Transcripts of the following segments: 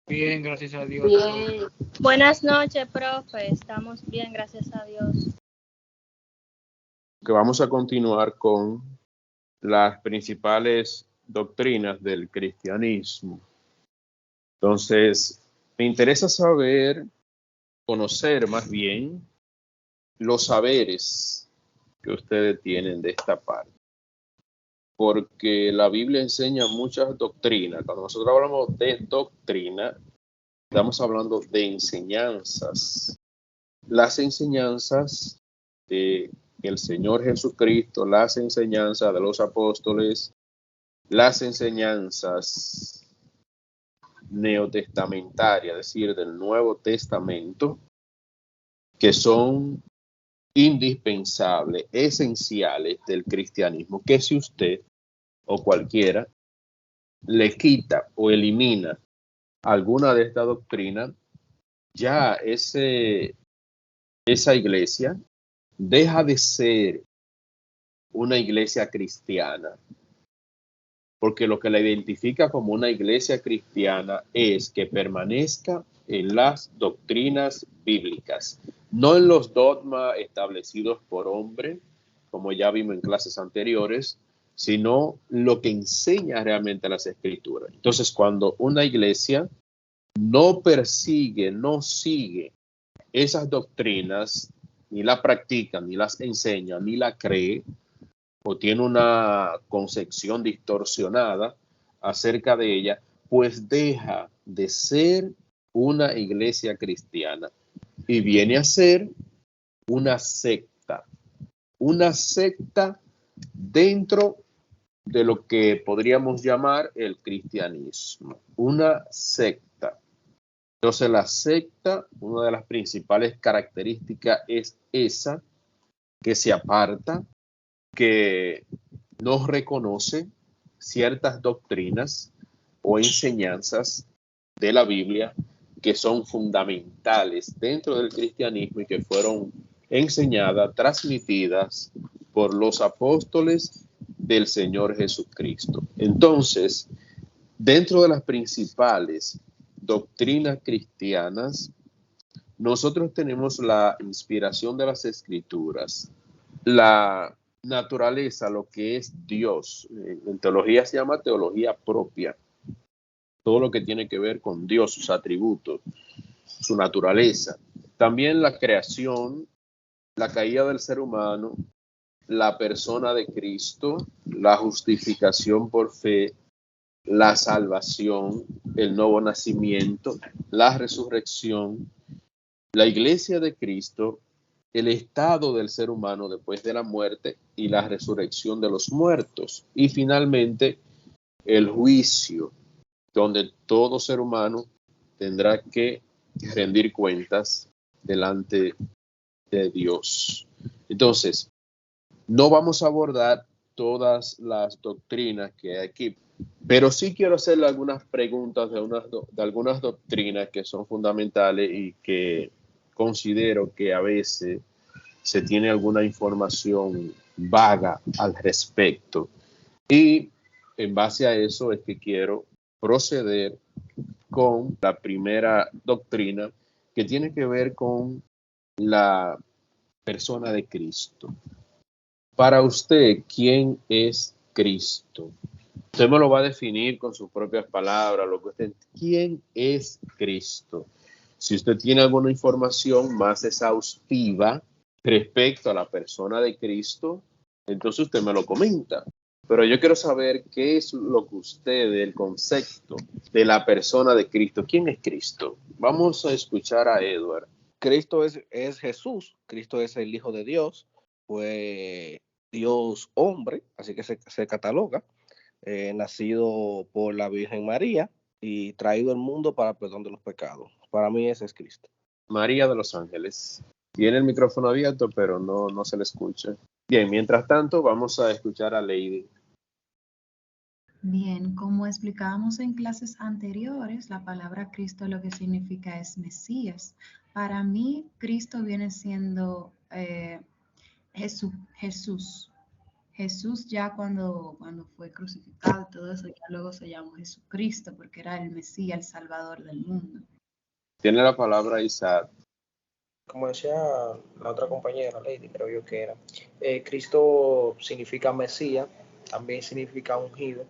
Bien, gracias a Dios. Bien. Buenas noches, profe. Estamos bien, gracias a Dios. Que vamos a continuar con las principales doctrinas del cristianismo. Entonces, me interesa conocer más bien los saberes que ustedes tienen de esta parte. Porque la Biblia enseña muchas doctrinas. Cuando nosotros hablamos de doctrina, estamos hablando de enseñanzas. Las enseñanzas de el Señor Jesucristo, las enseñanzas de los apóstoles, las enseñanzas neotestamentarias, es decir, del Nuevo Testamento, que son indispensables, esenciales del cristianismo, que si usted o cualquiera le quita o elimina alguna de estas doctrinas, ya esa iglesia deja de ser una iglesia cristiana, porque lo que la identifica como una iglesia cristiana es que permanezca en las doctrinas bíblicas, no en los dogmas establecidos por hombre, como ya vimos en clases anteriores, sino lo que enseña realmente las escrituras. Entonces, cuando una iglesia no persigue, no sigue esas doctrinas, ni la practica, ni las enseña, ni la cree, o tiene una concepción distorsionada acerca de ella, pues deja de ser una iglesia cristiana y viene a ser una secta dentro de lo que podríamos llamar el cristianismo, una secta. Entonces la secta, una de las principales características es esa, que se aparta, que no reconoce ciertas doctrinas o enseñanzas de la Biblia que son fundamentales dentro del cristianismo y que fueron enseñadas, transmitidas por los apóstoles del Señor Jesucristo. Entonces, dentro de las principales doctrinas cristianas, nosotros tenemos la inspiración de las Escrituras, la naturaleza, lo que es Dios. En teología se llama teología propia. Todo lo que tiene que ver con Dios, sus atributos, su naturaleza. También la creación, la caída del ser humano, la persona de Cristo, la justificación por fe, la salvación, el nuevo nacimiento, la resurrección, la iglesia de Cristo, el estado del ser humano después de la muerte y la resurrección de los muertos. Y finalmente, el juicio, donde todo ser humano tendrá que rendir cuentas delante de Dios. Entonces, no vamos a abordar todas las doctrinas que hay aquí, pero sí quiero hacerle algunas preguntas de algunas doctrinas que son fundamentales y que considero que a veces se tiene alguna información vaga al respecto. Y en base a eso es que quiero proceder con la primera doctrina, que tiene que ver con la persona de Cristo. Para usted, ¿quién es Cristo? Usted me lo va a definir con sus propias palabras. ¿Quién es Cristo? Si usted tiene alguna información más exhaustiva respecto a la persona de Cristo, entonces usted me lo comenta. Pero yo quiero saber qué es lo que usted, el concepto de la persona de Cristo. ¿Quién es Cristo? Vamos a escuchar a Edward. Cristo es Jesús, Cristo es el Hijo de Dios, fue Dios hombre, así que se cataloga, nacido por la Virgen María y traído al mundo para perdón de los pecados. Para mí ese es Cristo. María de los Ángeles. Tiene el micrófono abierto, pero no se le escucha. Bien, mientras tanto, vamos a escuchar a Lady. Bien, como explicábamos en clases anteriores, la palabra Cristo lo que significa es Mesías. Para mí, Cristo viene siendo Jesús. Jesús ya cuando fue crucificado y todo eso, ya luego se llamó Jesucristo porque era el Mesías, el Salvador del mundo. Tiene la palabra Isaac. Como decía la otra compañera, Lady, creo yo que era, Cristo significa Mesías, también significa ungido.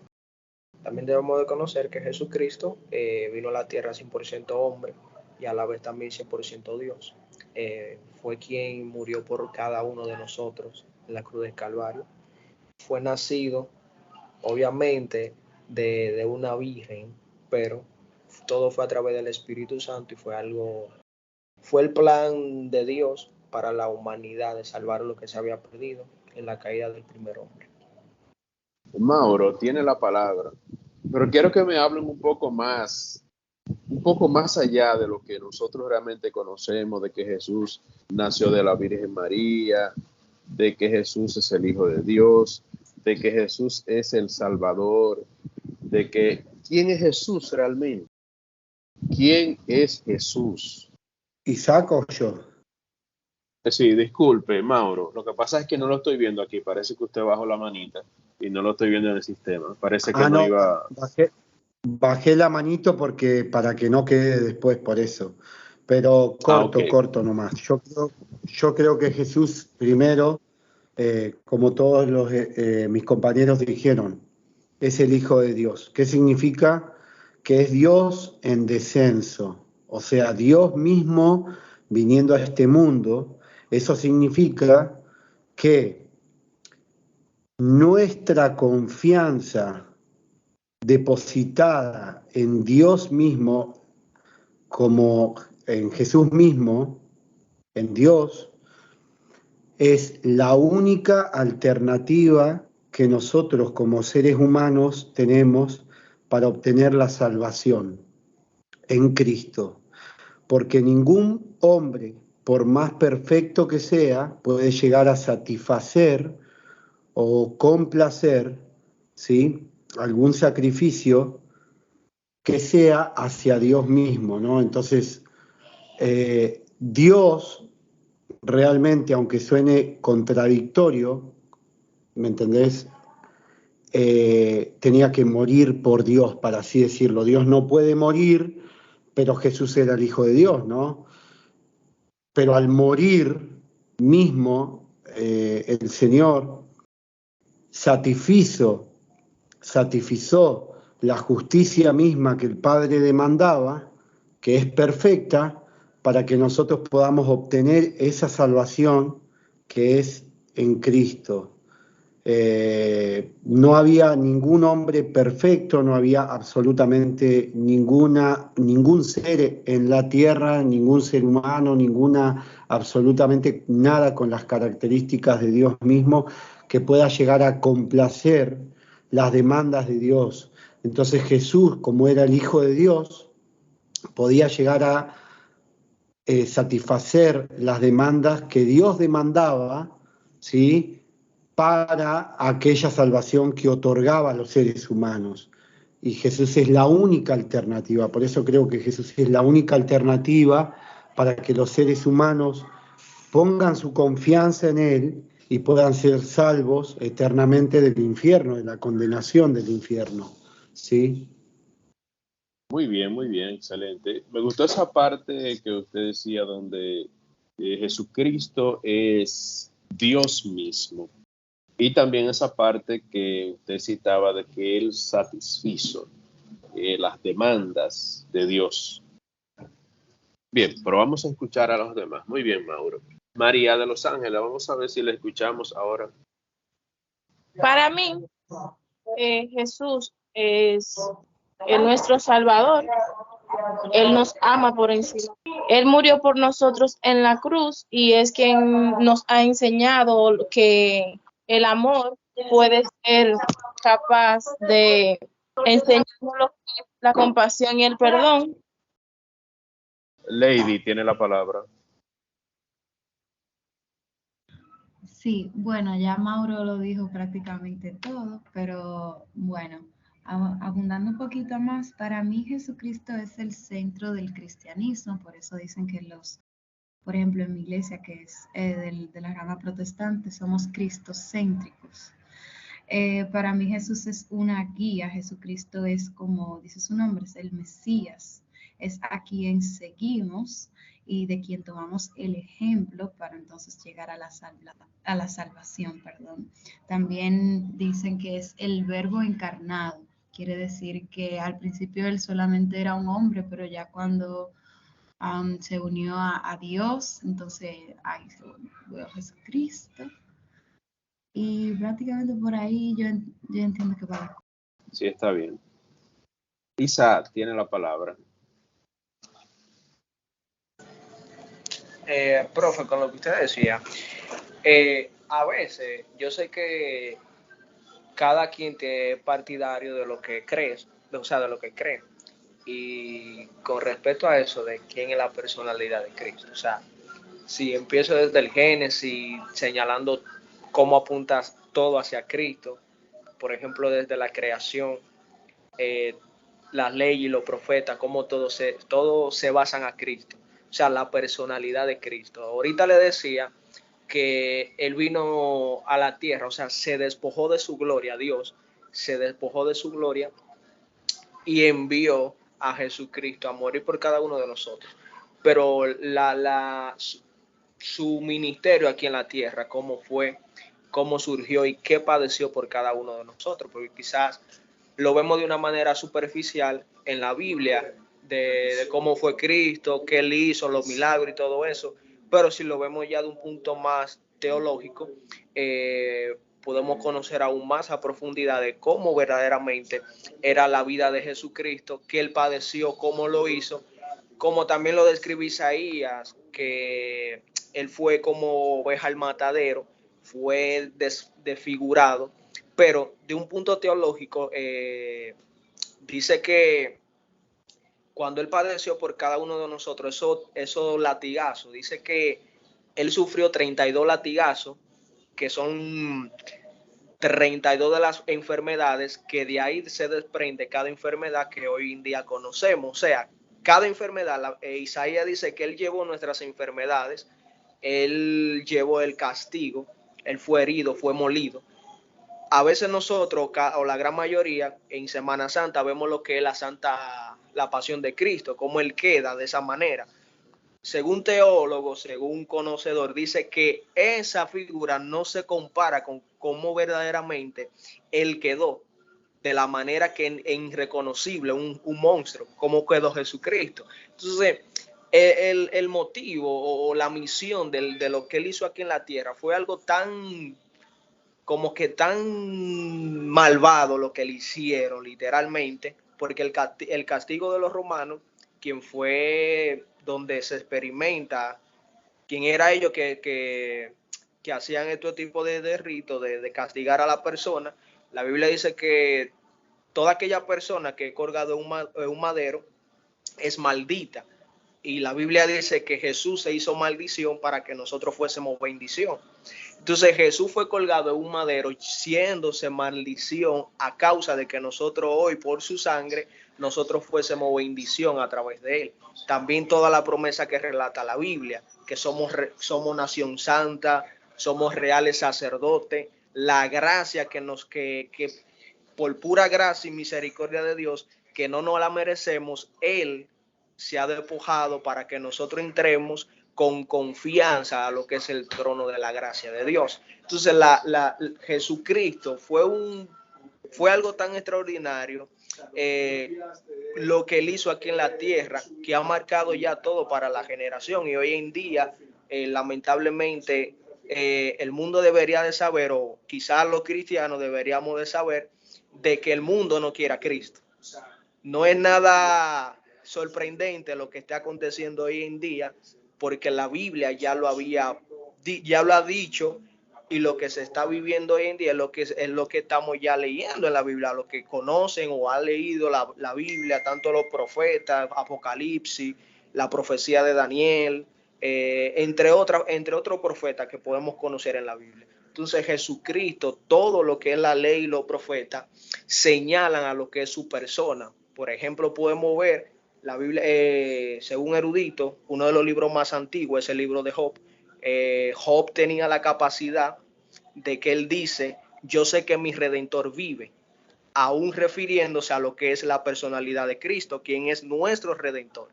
También debemos de conocer que Jesucristo vino a la tierra 100% hombre y a la vez también 100% Dios. Fue quien murió por cada uno de nosotros en la cruz del Calvario. Fue nacido, obviamente, de una virgen, pero todo fue a través del Espíritu Santo y fue el plan de Dios para la humanidad de salvar lo que se había perdido en la caída del primer hombre. Mauro tiene la palabra, pero quiero que me hablen un poco más allá de lo que nosotros realmente conocemos, de que Jesús nació de la Virgen María, de que Jesús es el Hijo de Dios, de que Jesús es el Salvador, de que ¿quién es Jesús realmente? ¿Quién es Jesús? Isaac o yo. Sí, disculpe, Mauro. Lo que pasa es que no lo estoy viendo aquí. Parece que usted bajó la manita y no lo estoy viendo en el sistema. Parece que no iba. Bajé la manito porque para que no quede después por eso. Pero corto nomás. Yo creo que Jesús primero, como todos mis compañeros dijeron, es el Hijo de Dios. ¿Qué significa? Que es Dios en descenso. O sea, Dios mismo viniendo a este mundo. Eso significa que nuestra confianza depositada en Dios mismo, como en Jesús mismo, en Dios, es la única alternativa que nosotros como seres humanos tenemos para obtener la salvación en Cristo. Porque ningún hombre, por más perfecto que sea, puede llegar a satisfacer o complacer, ¿sí?, algún sacrificio que sea hacia Dios mismo, ¿no? Entonces, Dios realmente, aunque suene contradictorio, ¿me entendés? Tenía que morir por Dios, para así decirlo. Dios no puede morir, pero Jesús era el Hijo de Dios, ¿no? Pero al morir mismo, el Señor satisfizo la justicia misma que el Padre demandaba, que es perfecta, para que nosotros podamos obtener esa salvación que es en Cristo. No había ningún hombre perfecto, no había absolutamente ningún ser en la tierra, ningún ser humano, absolutamente nada con las características de Dios mismo que pueda llegar a complacer las demandas de Dios. Entonces Jesús, como era el Hijo de Dios, podía llegar a satisfacer las demandas que Dios demandaba, ¿sí?, para aquella salvación que otorgaba a los seres humanos. Y Jesús es la única alternativa, por eso creo que Jesús es la única alternativa para que los seres humanos pongan su confianza en Él y puedan ser salvos eternamente del infierno, de la condenación del infierno. ¿Sí? Muy bien, excelente. Me gustó esa parte que usted decía donde Jesucristo es Dios mismo. Y también esa parte que usted citaba de que Él satisfizo las demandas de Dios. Bien, pero vamos a escuchar a los demás. Muy bien, Mauro. María de Los Ángeles, vamos a ver si la escuchamos ahora. Para mí, Jesús es nuestro Salvador. Él nos ama por encima. Él murió por nosotros en la cruz y es quien nos ha enseñado que el amor puede ser capaz de enseñarnos la compasión y el perdón. Lady tiene la palabra. Sí, bueno, ya Mauro lo dijo prácticamente todo, pero bueno, abundando un poquito más, para mí Jesucristo es el centro del cristianismo, por eso dicen que por ejemplo, en mi iglesia, que es de la rama protestante, somos cristocéntricos. Para mí Jesús es una guía, Jesucristo es, como dice su nombre, es el Mesías, es a quien seguimos y de quien tomamos el ejemplo para entonces llegar a la salvación. Perdón. También dicen que es el Verbo encarnado, quiere decir que al principio él solamente era un hombre, pero ya cuando se unió a Dios, entonces ahí se volvió Jesucristo. Y prácticamente por ahí yo entiendo que va. Sí, está bien. Isa tiene la palabra. Profe, con lo que usted decía, a veces yo sé que cada quien es partidario de lo que cree, o sea, de lo que cree. Y con respecto a eso, de quién es la personalidad de Cristo, o sea, si empiezo desde el Génesis señalando cómo apuntas todo hacia Cristo, por ejemplo, desde la creación, las leyes y los profetas, cómo todo se basan a Cristo, o sea, la personalidad de Cristo. Ahorita le decía que Él vino a la tierra, o sea, se despojó de su gloria, Dios se despojó de su gloria y envió a Jesucristo a morir por cada uno de nosotros. Pero su ministerio aquí en la tierra, cómo fue, cómo surgió y qué padeció por cada uno de nosotros, porque quizás lo vemos de una manera superficial en la Biblia, de cómo fue Cristo, qué Él hizo, los milagros y todo eso, pero si lo vemos ya de un punto más teológico, podemos conocer aún más a profundidad de cómo verdaderamente era la vida de Jesucristo, qué Él padeció, cómo lo hizo, como también lo describe Isaías, que Él fue como oveja al matadero, fue desfigurado, pero de un punto teológico, dice que cuando Él padeció por cada uno de nosotros, esos latigazos, dice que Él sufrió 32 latigazos, que son 32 de las enfermedades, que de ahí se desprende cada enfermedad que hoy en día conocemos. O sea, cada enfermedad, Isaías dice que Él llevó nuestras enfermedades, Él llevó el castigo, Él fue herido, fue molido. A veces nosotros, o la gran mayoría, en Semana Santa vemos lo que es la pasión de Cristo, cómo Él queda de esa manera. Según teólogo, según conocedor, dice que esa figura no se compara con cómo verdaderamente Él quedó, de la manera que en irreconocible, un monstruo, como quedó Jesucristo. Entonces, el motivo o la misión de lo que Él hizo aquí en la tierra fue algo tan como que tan malvado lo que le hicieron literalmente, porque el castigo de los romanos, quien fue donde se experimenta, quién era ellos que hacían este tipo de ritos, de castigar a la persona. La Biblia dice que toda aquella persona que es colgada en un madero es maldita. Y la Biblia dice que Jesús se hizo maldición para que nosotros fuésemos bendición. Entonces Jesús fue colgado en un madero, siéndose maldición a causa de que nosotros hoy, por su sangre, nosotros fuésemos bendición a través de él. También toda la promesa que relata la Biblia, que somos nación santa, somos reales sacerdotes, la gracia que por pura gracia y misericordia de Dios, que no nos la merecemos, Él se ha despojado para que nosotros entremos con confianza a lo que es el trono de la gracia de Dios. Entonces, Jesucristo fue algo tan extraordinario, lo que Él hizo aquí en la tierra, que ha marcado ya todo para la generación. Y hoy en día, lamentablemente, el mundo debería de saber, o quizás los cristianos deberíamos de saber, de que el mundo no quiere a Cristo. No es nada sorprendente lo que está aconteciendo hoy en día, porque la Biblia ya lo ha dicho, y lo que se está viviendo hoy en día es lo que estamos ya leyendo en la Biblia. Los que conocen o han leído la Biblia, tanto los profetas, Apocalipsis, la profecía de Daniel, entre otros profetas que podemos conocer en la Biblia. Entonces Jesucristo, todo lo que es la ley y los profetas señalan a lo que es su persona. Por ejemplo, podemos ver la Biblia, según erudito, uno de los libros más antiguos es el libro de Job. Job tenía la capacidad de que él dice: yo sé que mi Redentor vive, aún refiriéndose a lo que es la personalidad de Cristo, quien es nuestro Redentor.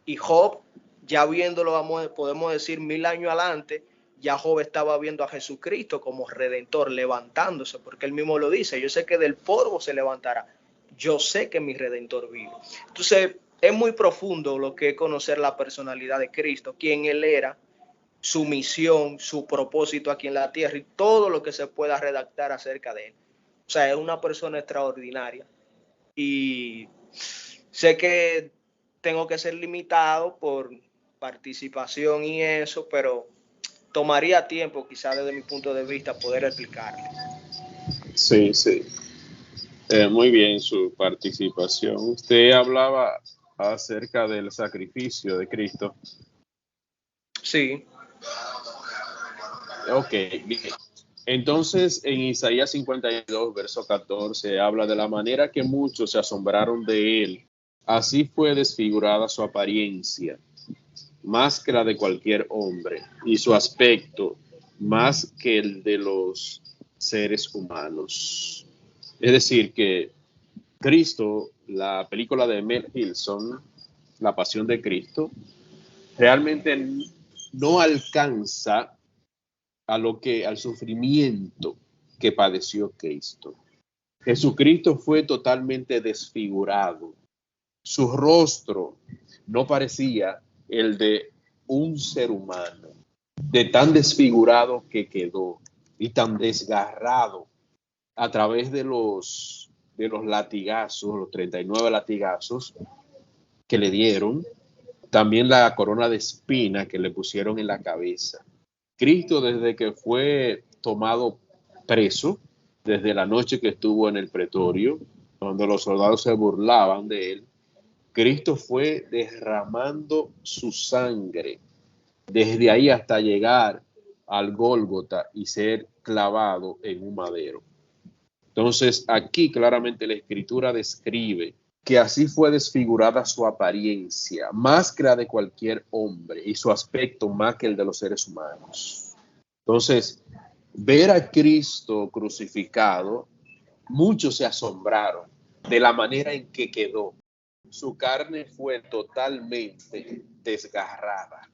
Y Job, ya viéndolo, podemos decir 1000 años adelante, ya Job estaba viendo a Jesucristo como Redentor, levantándose, porque él mismo lo dice, yo sé que del polvo se levantará, yo sé que mi Redentor vive. Entonces, es muy profundo lo que es conocer la personalidad de Cristo, quién él era, su misión, su propósito aquí en la tierra y todo lo que se pueda redactar acerca de él. O sea, es una persona extraordinaria. Y sé que tengo que ser limitado por participación y eso, pero tomaría tiempo, quizás desde mi punto de vista, poder explicarle. Sí, sí. Muy bien su participación. Usted hablaba acerca del sacrificio de Cristo. Sí. Ok, bien. Entonces, en Isaías 52, verso 14, habla de la manera que muchos se asombraron de él. Así fue desfigurada su apariencia, más que la de cualquier hombre, y su aspecto más que el de los seres humanos. Es decir, que Cristo, la película de Mel Gibson, La Pasión de Cristo, realmente no alcanza al sufrimiento que padeció Cristo. Jesucristo fue totalmente desfigurado. Su rostro no parecía el de un ser humano, de tan desfigurado que quedó y tan desgarrado a través de los latigazos, los 39 latigazos que le dieron, también la corona de espina que le pusieron en la cabeza. Cristo, desde que fue tomado preso, desde la noche que estuvo en el pretorio, cuando los soldados se burlaban de él, Cristo fue derramando su sangre desde ahí hasta llegar al Gólgota y ser clavado en un madero. Entonces, aquí claramente la Escritura describe que así fue desfigurada su apariencia, más que la de cualquier hombre, y su aspecto más que el de los seres humanos. Entonces, ver a Cristo crucificado, muchos se asombraron de la manera en que quedó. Su carne fue totalmente desgarrada.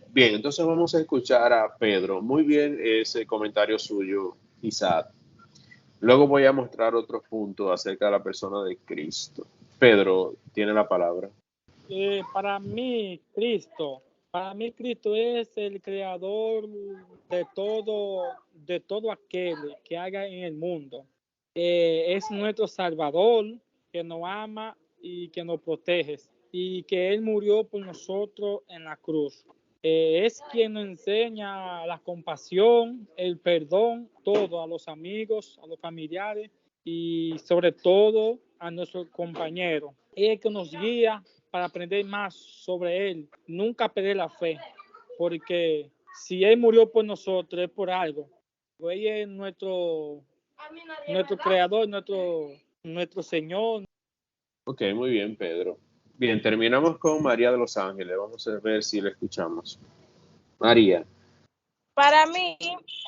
Bien, entonces vamos a escuchar a Pedro. Muy bien ese comentario suyo, Isaac. Luego voy a mostrar otros puntos acerca de la persona de Cristo. Pedro, tiene la palabra. Para mí, Cristo es el creador de todo aquel que haga en el mundo. Es nuestro Salvador, que nos ama y que nos protege, y que Él murió por nosotros en la cruz. Es quien nos enseña la compasión, el perdón, todo a los amigos, a los familiares y sobre todo a nuestros compañeros. Es el que nos guía para aprender más sobre Él, nunca perder la fe, porque si Él murió por nosotros es por algo. Él es nuestro creador, nuestro Señor. Ok, muy bien, Pedro. Bien, terminamos con María de los Ángeles. Vamos a ver si la escuchamos. María. Para mí,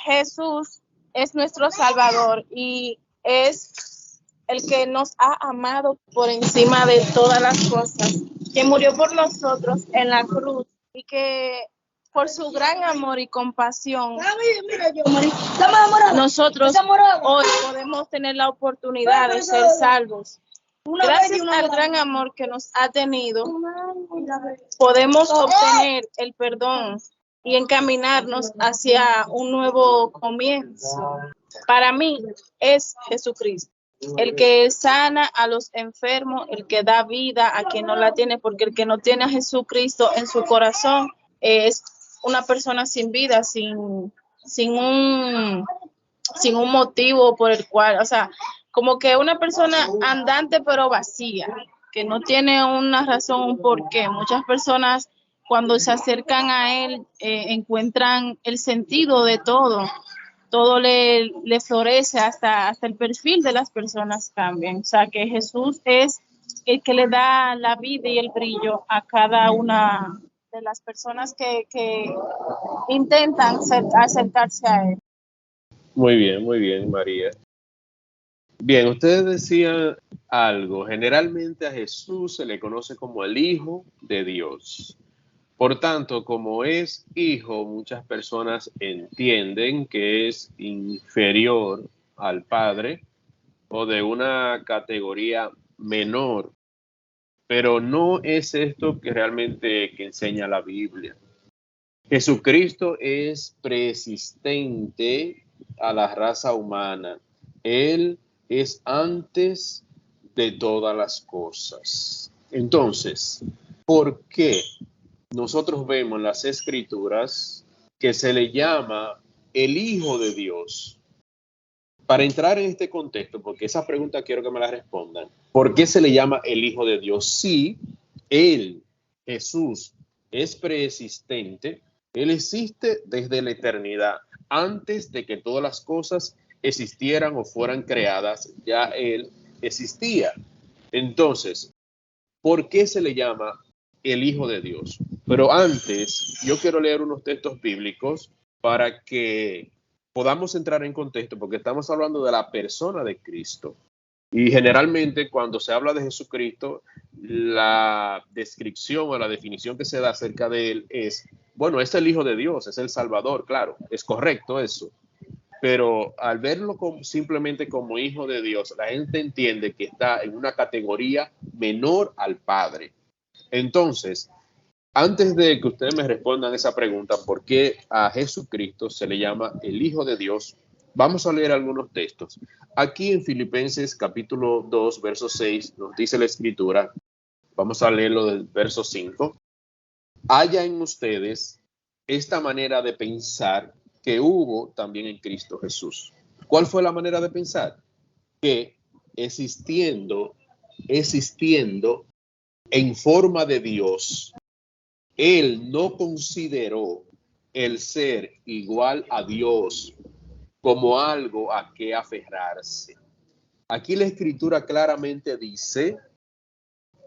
Jesús es nuestro Salvador y es el que nos ha amado por encima de todas las cosas, que murió por nosotros en la cruz y que por su gran amor y compasión, nosotros hoy podemos tener la oportunidad de ser salvos. Gracias al gran amor que nos ha tenido, podemos obtener el perdón y encaminarnos hacia un nuevo comienzo. Para mí es Jesucristo, el que sana a los enfermos, el que da vida a quien no la tiene, porque el que no tiene a Jesucristo en su corazón es una persona sin vida, sin un motivo por el cual, o sea, como que una persona andante pero vacía, que no tiene una razón, un porqué. Muchas personas cuando se acercan a él encuentran el sentido de todo le florece, hasta el perfil de las personas cambian. O sea, que Jesús es el que le da la vida y el brillo a cada una de las personas que intentan acercarse a él. Muy bien, María. Bien, ustedes decían algo. Generalmente a Jesús se le conoce como el Hijo de Dios. Por tanto, como es hijo, muchas personas entienden que es inferior al Padre o de una categoría menor. Pero no es esto que realmente que enseña la Biblia. Jesucristo es preexistente a la raza humana. Él es antes de todas las cosas. Entonces, ¿por qué nosotros vemos en las Escrituras que se le llama el Hijo de Dios? Para entrar en este contexto, porque esa pregunta quiero que me la respondan. ¿Por qué se le llama el Hijo de Dios? Si Él, Jesús, es preexistente, Él existe desde la eternidad. Antes de que todas las cosas existieran o fueran creadas, ya Él existía. Entonces, ¿por qué se le llama el Hijo de Dios? Pero antes, yo quiero leer unos textos bíblicos para que podamos entrar en contexto, porque estamos hablando de la persona de Cristo. Y generalmente cuando se habla de Jesucristo, la descripción o la definición que se da acerca de él es, bueno, es el Hijo de Dios, es el Salvador, claro, es correcto eso. Pero al verlo simplemente como Hijo de Dios, la gente entiende que está en una categoría menor al Padre. Entonces, antes de que ustedes me respondan esa pregunta, ¿por qué a Jesucristo se le llama el Hijo de Dios? Vamos a leer algunos textos. Aquí en Filipenses capítulo 2, verso 6, nos dice la Escritura, vamos a leerlo del verso 5. Haya en ustedes esta manera de pensar que hubo también en Cristo Jesús. ¿Cuál fue la manera de pensar? Que existiendo en forma de Dios, Él no consideró el ser igual a Dios como algo a que aferrarse. Aquí la Escritura claramente dice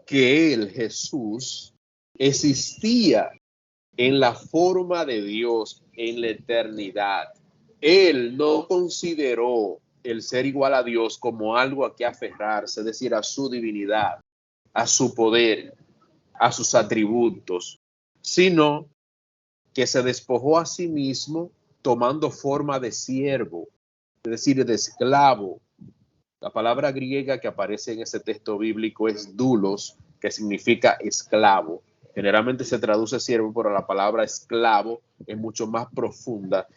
que Él, Jesús, existía en la forma de Dios en la eternidad. Él no consideró el ser igual a Dios como algo a que aferrarse, es decir, a su divinidad, a su poder, a sus atributos, sino que se despojó a sí mismo tomando forma de siervo, es decir, de esclavo. La palabra griega que aparece en ese texto bíblico es doulos, que significa esclavo. Generalmente se traduce siervo, pero la palabra esclavo es mucho más profunda.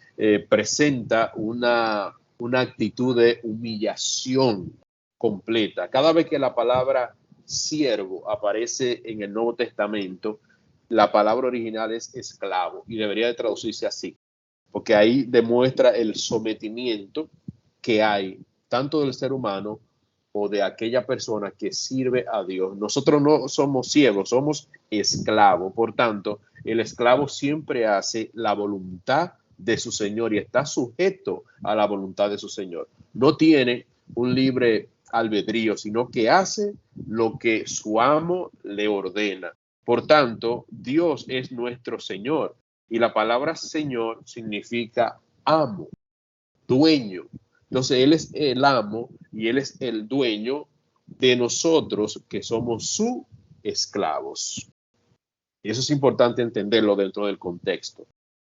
Presenta una actitud de humillación completa. Cada vez que la palabra siervo aparece en el Nuevo Testamento, la palabra original es esclavo y debería de traducirse así, porque ahí demuestra el sometimiento que hay tanto del ser humano o de aquella persona que sirve a Dios. Nosotros no somos siervos, somos esclavos. Por tanto, el esclavo siempre hace la voluntad de su Señor y está sujeto a la voluntad de su Señor. No tiene un libre albedrío, sino que hace lo que su amo le ordena. Por tanto, Dios es nuestro Señor y la palabra Señor significa amo, dueño. Entonces, Él es el amo y Él es el dueño de nosotros que somos sus esclavos. Y eso es importante entenderlo dentro del contexto.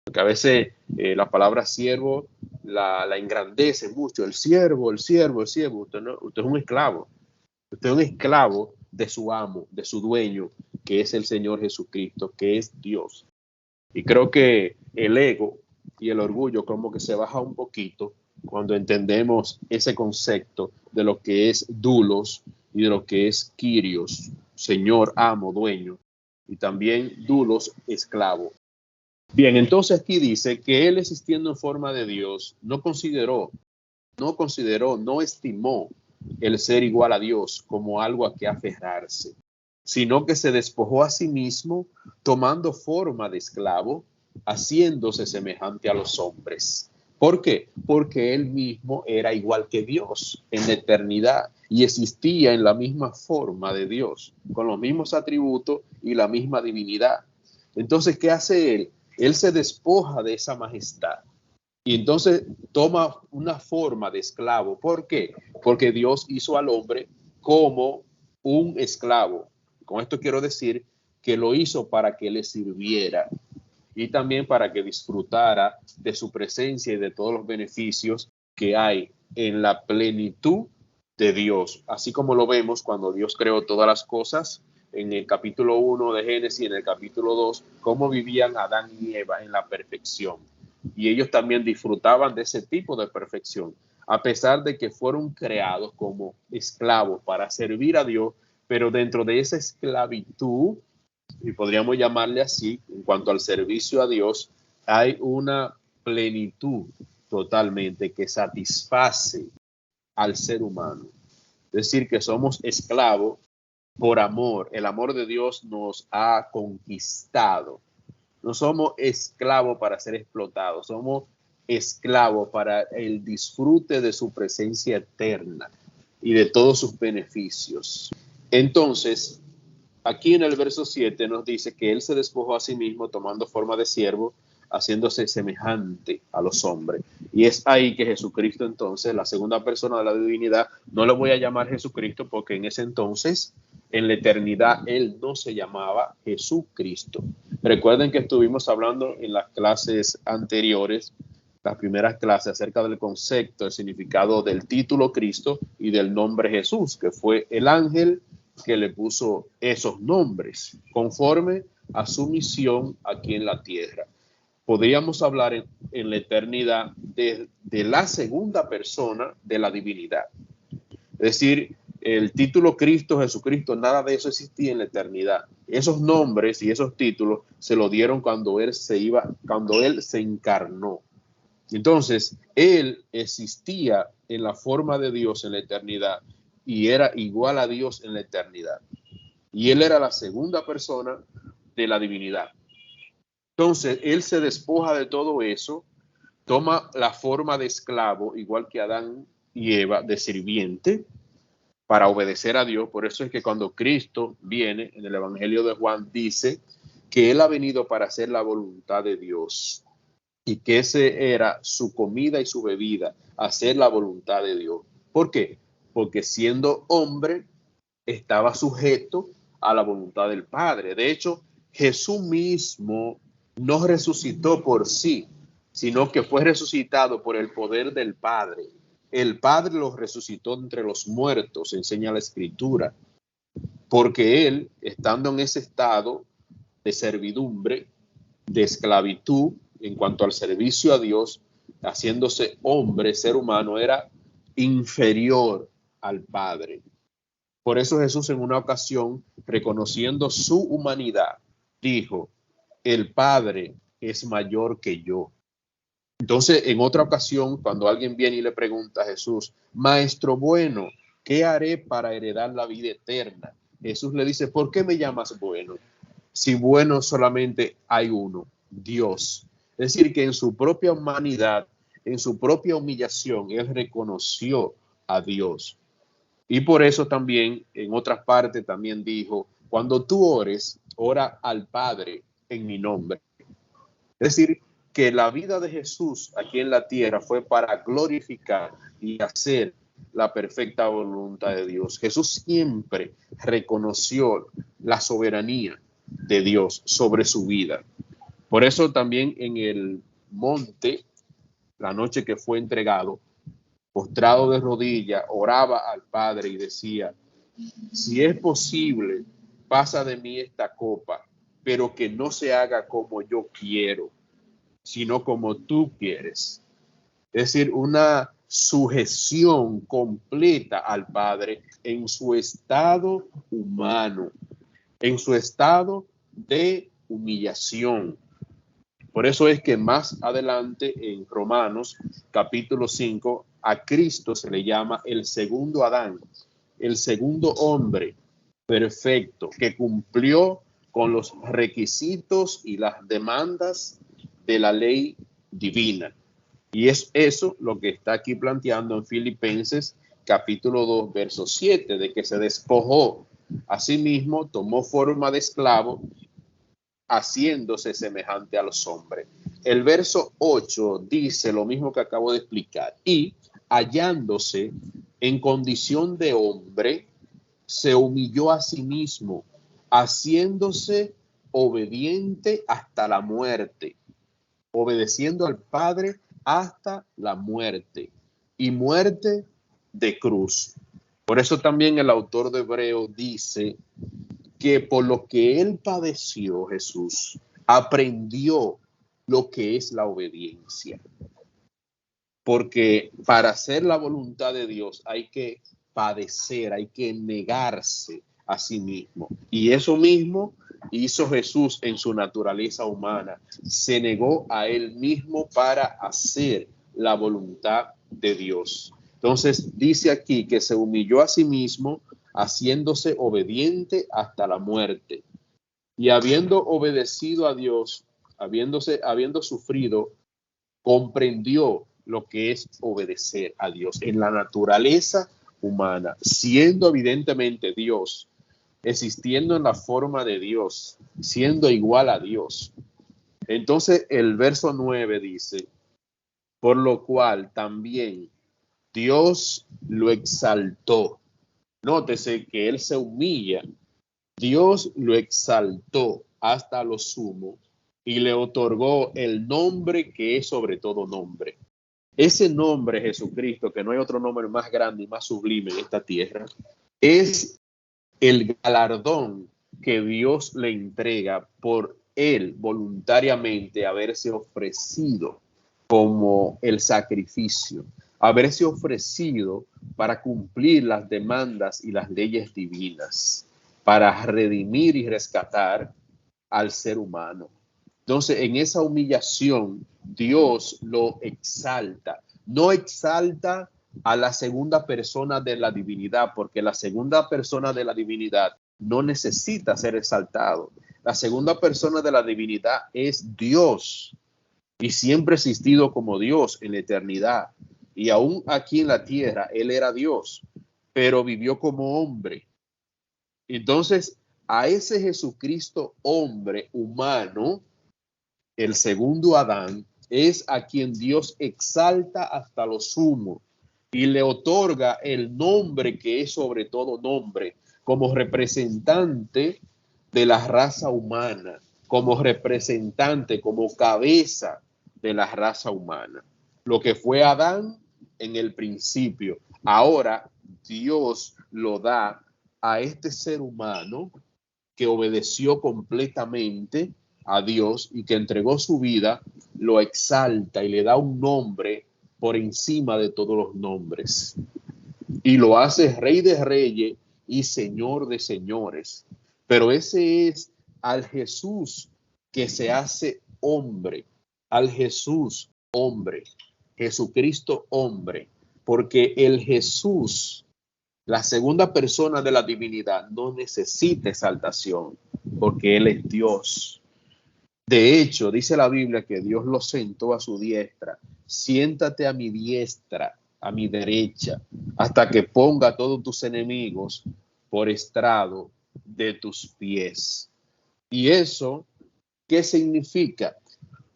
Porque a veces la palabra siervo la engrandece mucho. El siervo. Usted es un esclavo. Usted es un esclavo de su amo, de su dueño, que es el Señor Jesucristo, que es Dios. Y creo que el ego y el orgullo como que se baja un poquito cuando entendemos ese concepto de lo que es doulos y de lo que es kyrios, señor, amo, dueño, y también doulos, esclavo. Bien, entonces aquí dice que él, existiendo en forma de Dios, no estimó el ser igual a Dios como algo a que aferrarse, sino que se despojó a sí mismo tomando forma de esclavo, haciéndose semejante a los hombres. ¿Por qué? Porque él mismo era igual que Dios en la eternidad y existía en la misma forma de Dios, con los mismos atributos y la misma divinidad. Entonces, ¿qué hace él? Él se despoja de esa majestad Y entonces toma una forma de esclavo. ¿Por qué? Porque Dios hizo al hombre como un esclavo. Con esto quiero decir que lo hizo para que le sirviera y también para que disfrutara de su presencia y de todos los beneficios que hay en la plenitud de Dios. Así como lo vemos cuando Dios creó todas las cosas en el capítulo 1 de Génesis y en el capítulo 2, cómo vivían Adán y Eva en la perfección. Y ellos también disfrutaban de ese tipo de perfección, a pesar de que fueron creados como esclavos para servir a Dios, pero dentro de esa esclavitud, y podríamos llamarle así, en cuanto al servicio a Dios, hay una plenitud totalmente que satisface al ser humano. Es decir, que somos esclavos por amor. El amor de Dios nos ha conquistado. No somos esclavos para ser explotados, somos esclavos para el disfrute de su presencia eterna y de todos sus beneficios. Entonces, aquí en el verso 7 nos dice que Él se despojó a sí mismo tomando forma de siervo, haciéndose semejante a los hombres. Y es ahí que Jesucristo, entonces, la segunda persona de la divinidad, no lo voy a llamar Jesucristo porque en ese entonces, en la eternidad, Él no se llamaba Jesucristo. Recuerden que estuvimos hablando en las clases anteriores, las primeras clases, acerca del concepto, el significado del título Cristo y del nombre Jesús, que fue el ángel que le puso esos nombres conforme a su misión aquí en la tierra. Podríamos hablar en la eternidad de la segunda persona de la divinidad. Es decir, el título Cristo, Jesucristo, nada de eso existía en la eternidad. Esos nombres y esos títulos se lo dieron cuando Él se encarnó. Entonces, Él existía en la forma de Dios en la eternidad y era igual a Dios en la eternidad. Y Él era la segunda persona de la divinidad. Entonces, Él se despoja de todo eso, toma la forma de esclavo, igual que Adán y Eva, de sirviente, para obedecer a Dios. Por eso es que cuando Cristo viene en el Evangelio de Juan, dice que Él ha venido para hacer la voluntad de Dios y que ese era su comida y su bebida, hacer la voluntad de Dios. ¿Por qué? Porque siendo hombre estaba sujeto a la voluntad del Padre. De hecho, Jesús mismo no resucitó por sí, sino que fue resucitado por el poder del Padre. El Padre lo resucitó entre los muertos, enseña la Escritura, porque Él, estando en ese estado de servidumbre, de esclavitud, en cuanto al servicio a Dios, haciéndose hombre, ser humano, era inferior al Padre. Por eso Jesús en una ocasión, reconociendo su humanidad, dijo, el Padre es mayor que yo. Entonces, en otra ocasión, cuando alguien viene y le pregunta a Jesús, Maestro bueno, ¿qué haré para heredar la vida eterna? Jesús le dice, ¿por qué me llamas bueno? Si bueno solamente hay uno, Dios. Es decir, que en su propia humanidad, en su propia humillación, Él reconoció a Dios. Y por eso también, en otras partes, también dijo, cuando tú ores, ora al Padre en mi nombre. Es decir, que la vida de Jesús aquí en la tierra fue para glorificar y hacer la perfecta voluntad de Dios. Jesús siempre reconoció la soberanía de Dios sobre su vida. Por eso también en el monte, la noche que fue entregado, postrado de rodillas, oraba al Padre y decía, si es posible, pasa de mí esta copa, pero que no se haga como yo quiero, sino como tú quieres. Es decir, una sujeción completa al Padre en su estado humano, en su estado de humillación. Por eso es que más adelante en Romanos capítulo 5 a Cristo se le llama el segundo Adán, el segundo hombre perfecto que cumplió con los requisitos y las demandas de la ley divina. Y es eso lo que está aquí planteando en Filipenses capítulo 2, verso 7, de que se despojó a sí mismo, tomó forma de esclavo, haciéndose semejante a los hombres. el verso 8 dice lo mismo que acabo de explicar. Y hallándose en condición de hombre, se humilló a sí mismo, haciéndose obediente hasta la muerte, obedeciendo al Padre hasta la muerte, y muerte de cruz. Por eso también el autor de Hebreos dice que por lo que él padeció, Jesús aprendió lo que es la obediencia. Porque para hacer la voluntad de Dios hay que padecer, hay que negarse a sí mismo. Y eso mismo hizo Jesús en su naturaleza humana. Se negó a él mismo para hacer la voluntad de Dios. Entonces dice aquí que se humilló a sí mismo, haciéndose obediente hasta la muerte. Y habiendo obedecido a Dios, habiendo sufrido, comprendió lo que es obedecer a Dios en la naturaleza humana, siendo evidentemente Dios, existiendo en la forma de Dios, siendo igual a Dios. Entonces el verso 9 dice, por lo cual también Dios lo exaltó. Nótese que él se humilla. Dios lo exaltó hasta lo sumo y le otorgó el nombre que es sobre todo nombre. Ese nombre, Jesucristo, que no hay otro nombre más grande y más sublime en esta tierra, es el galardón que Dios le entrega por él voluntariamente haberse ofrecido como el sacrificio, haberse ofrecido para cumplir las demandas y las leyes divinas, para redimir y rescatar al ser humano. Entonces, en esa humillación, Dios lo exalta. No exalta a la segunda persona de la divinidad, porque la segunda persona de la divinidad no necesita ser exaltado. La segunda persona de la divinidad es Dios y siempre ha existido como Dios en la eternidad. Y aún aquí en la tierra, Él era Dios, pero vivió como hombre. Entonces, a ese Jesucristo hombre humano, el segundo Adán, es a quien Dios exalta hasta lo sumo y le otorga el nombre que es sobre todo nombre, como representante de la raza humana, como representante, como cabeza de la raza humana. Lo que fue Adán en el principio, ahora Dios lo da a este ser humano que obedeció completamente a Dios y que entregó su vida, lo exalta y le da un nombre por encima de todos los nombres. Y lo hace Rey de Reyes y Señor de Señores. Pero ese es al Jesús que se hace hombre, al Jesús hombre, Jesucristo hombre, porque el Jesús, la segunda persona de la divinidad, no necesita exaltación, porque Él es Dios. De hecho, dice la Biblia que Dios lo sentó a su diestra. Siéntate a mi diestra, a mi derecha, hasta que ponga a todos tus enemigos por estrado de tus pies. ¿Y eso qué significa?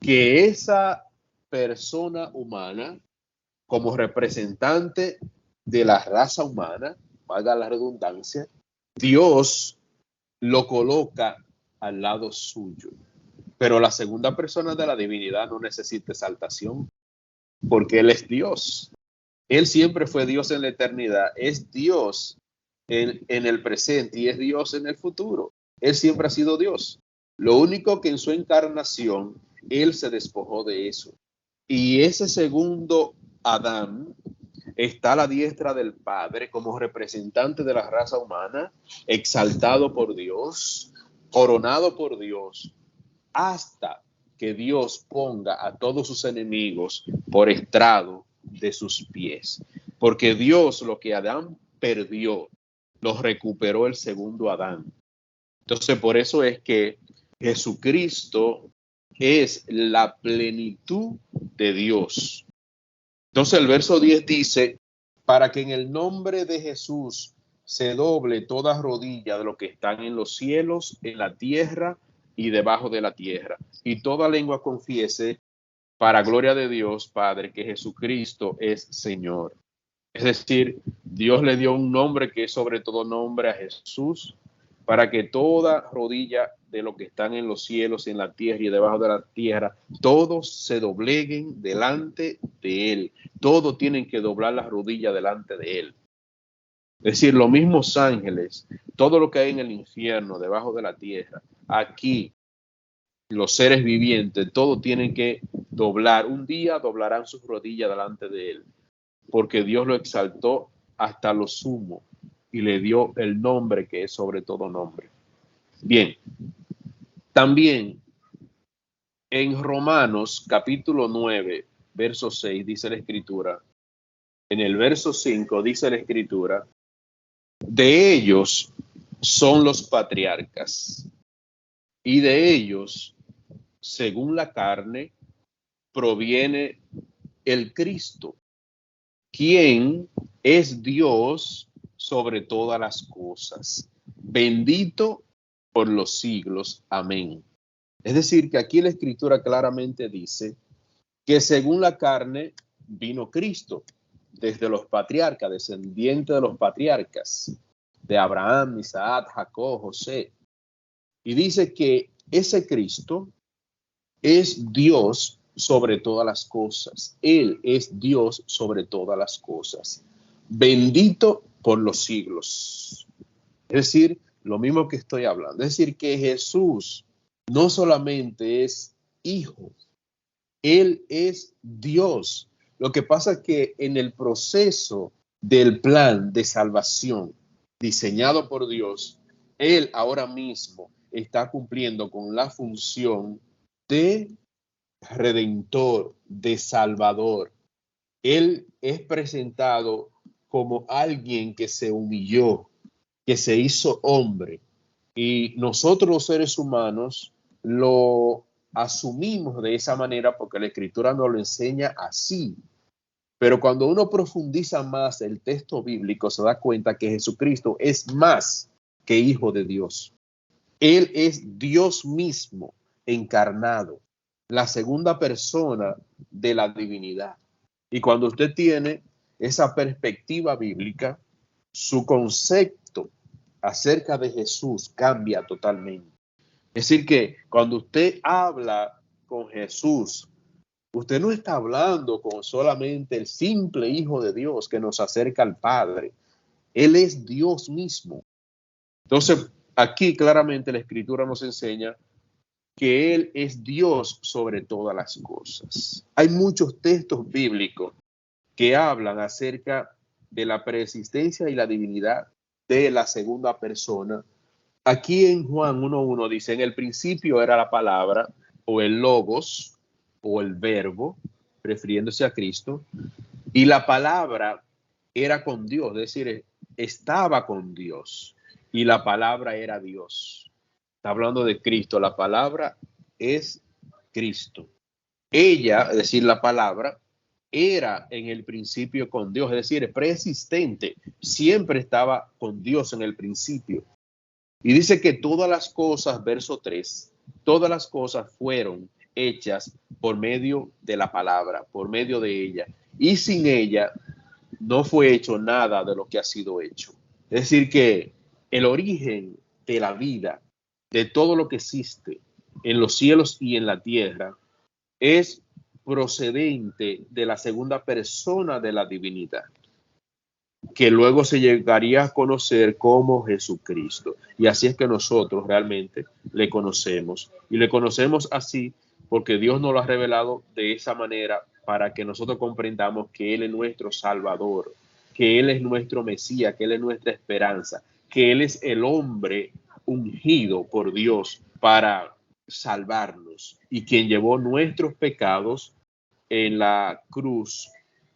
Que esa persona humana, como representante de la raza humana, valga la redundancia, Dios lo coloca al lado suyo. Pero la segunda persona de la divinidad no necesita exaltación, porque Él es Dios. Él siempre fue Dios en la eternidad, es Dios en el presente y es Dios en el futuro. Él siempre ha sido Dios. Lo único que en su encarnación, Él se despojó de eso. Y ese segundo Adán está a la diestra del Padre como representante de la raza humana, exaltado por Dios, coronado por Dios, hasta que Dios ponga a todos sus enemigos por estrado de sus pies. Porque Dios, lo que Adán perdió, lo recuperó el segundo Adán. Entonces, por eso es que Jesucristo es la plenitud de Dios. Entonces, el verso 10 dice, para que en el nombre de Jesús se doble toda rodilla de lo que están en los cielos, en la tierra y debajo de la tierra, y toda lengua confiese para gloria de Dios Padre, que Jesucristo es Señor. Es decir, Dios le dio un nombre que es sobre todo nombre a Jesús, para que toda rodilla de lo que están en los cielos, en la tierra y debajo de la tierra, todos se dobleguen delante de Él. Todos tienen que doblar las rodillas delante de Él. Es decir, los mismos ángeles, todo lo que hay en el infierno, debajo de la tierra, aquí, los seres vivientes, todos tienen que doblar. Un día doblarán sus rodillas delante de Él, porque Dios lo exaltó hasta lo sumo y le dio el nombre que es sobre todo nombre. Bien, también en Romanos capítulo 9, verso 6 dice la Escritura, en el verso 5 dice la Escritura, de ellos son los patriarcas y de ellos, según la carne, proviene el Cristo, quien es Dios sobre todas las cosas, bendito por los siglos. Amén. Es decir, que aquí la Escritura claramente dice que según la carne vino Cristo, desde los patriarcas, descendiente de los patriarcas, de Abraham, Isaac, Jacob, José. Y dice que ese Cristo es Dios sobre todas las cosas. Él es Dios sobre todas las cosas. Bendito por los siglos. Es decir, lo mismo que estoy hablando. Es decir, que Jesús no solamente es hijo, Él es Dios. Lo que pasa es que en el proceso del plan de salvación diseñado por Dios, Él ahora mismo está cumpliendo con la función de redentor, de salvador. Él es presentado como alguien que se humilló, que se hizo hombre. Y nosotros los seres humanos lo asumimos de esa manera porque la Escritura nos lo enseña así. Pero cuando uno profundiza más el texto bíblico, se da cuenta que Jesucristo es más que hijo de Dios. Él es Dios mismo encarnado, la segunda persona de la divinidad. Y cuando usted tiene esa perspectiva bíblica, su concepto acerca de Jesús cambia totalmente. Es decir, que cuando usted habla con Jesús, usted no está hablando con solamente el simple Hijo de Dios que nos acerca al Padre. Él es Dios mismo. Entonces, aquí claramente la Escritura nos enseña que Él es Dios sobre todas las cosas. Hay muchos textos bíblicos que hablan acerca de la preexistencia y la divinidad de la segunda persona. Aquí en Juan 1:1 dice, en el principio era la palabra, o el logos, o el verbo, refiriéndose a Cristo, y la palabra era con Dios, es decir, estaba con Dios, y la palabra era Dios. Está hablando de Cristo, la palabra es Cristo. Ella, es decir, la palabra, era en el principio con Dios, es decir, preexistente, siempre estaba con Dios en el principio. Y dice que todas las cosas, verso 3, todas las cosas fueron hechas por medio de la palabra, por medio de ella. Y sin ella no fue hecho nada de lo que ha sido hecho. Es decir, que el origen de la vida, de todo lo que existe en los cielos y en la tierra, es procedente de la segunda persona de la divinidad, que luego se llegaría a conocer como Jesucristo. Y así es que nosotros realmente le conocemos. Y le conocemos así porque Dios nos lo ha revelado de esa manera para que nosotros comprendamos que Él es nuestro Salvador, que Él es nuestro Mesías, que Él es nuestra esperanza, que Él es el hombre ungido por Dios para salvarnos y quien llevó nuestros pecados en la cruz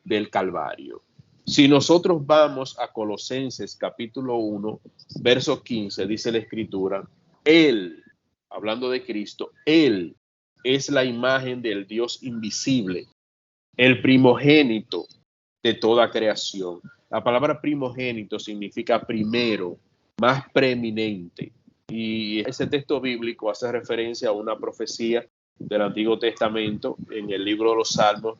del Calvario. Si nosotros vamos a Colosenses capítulo 1, verso 15, dice la Escritura, Él, hablando de Cristo, Él es la imagen del Dios invisible, el primogénito de toda creación. La palabra primogénito significa primero, más preeminente. Y ese texto bíblico hace referencia a una profecía del Antiguo Testamento, en el libro de los Salmos,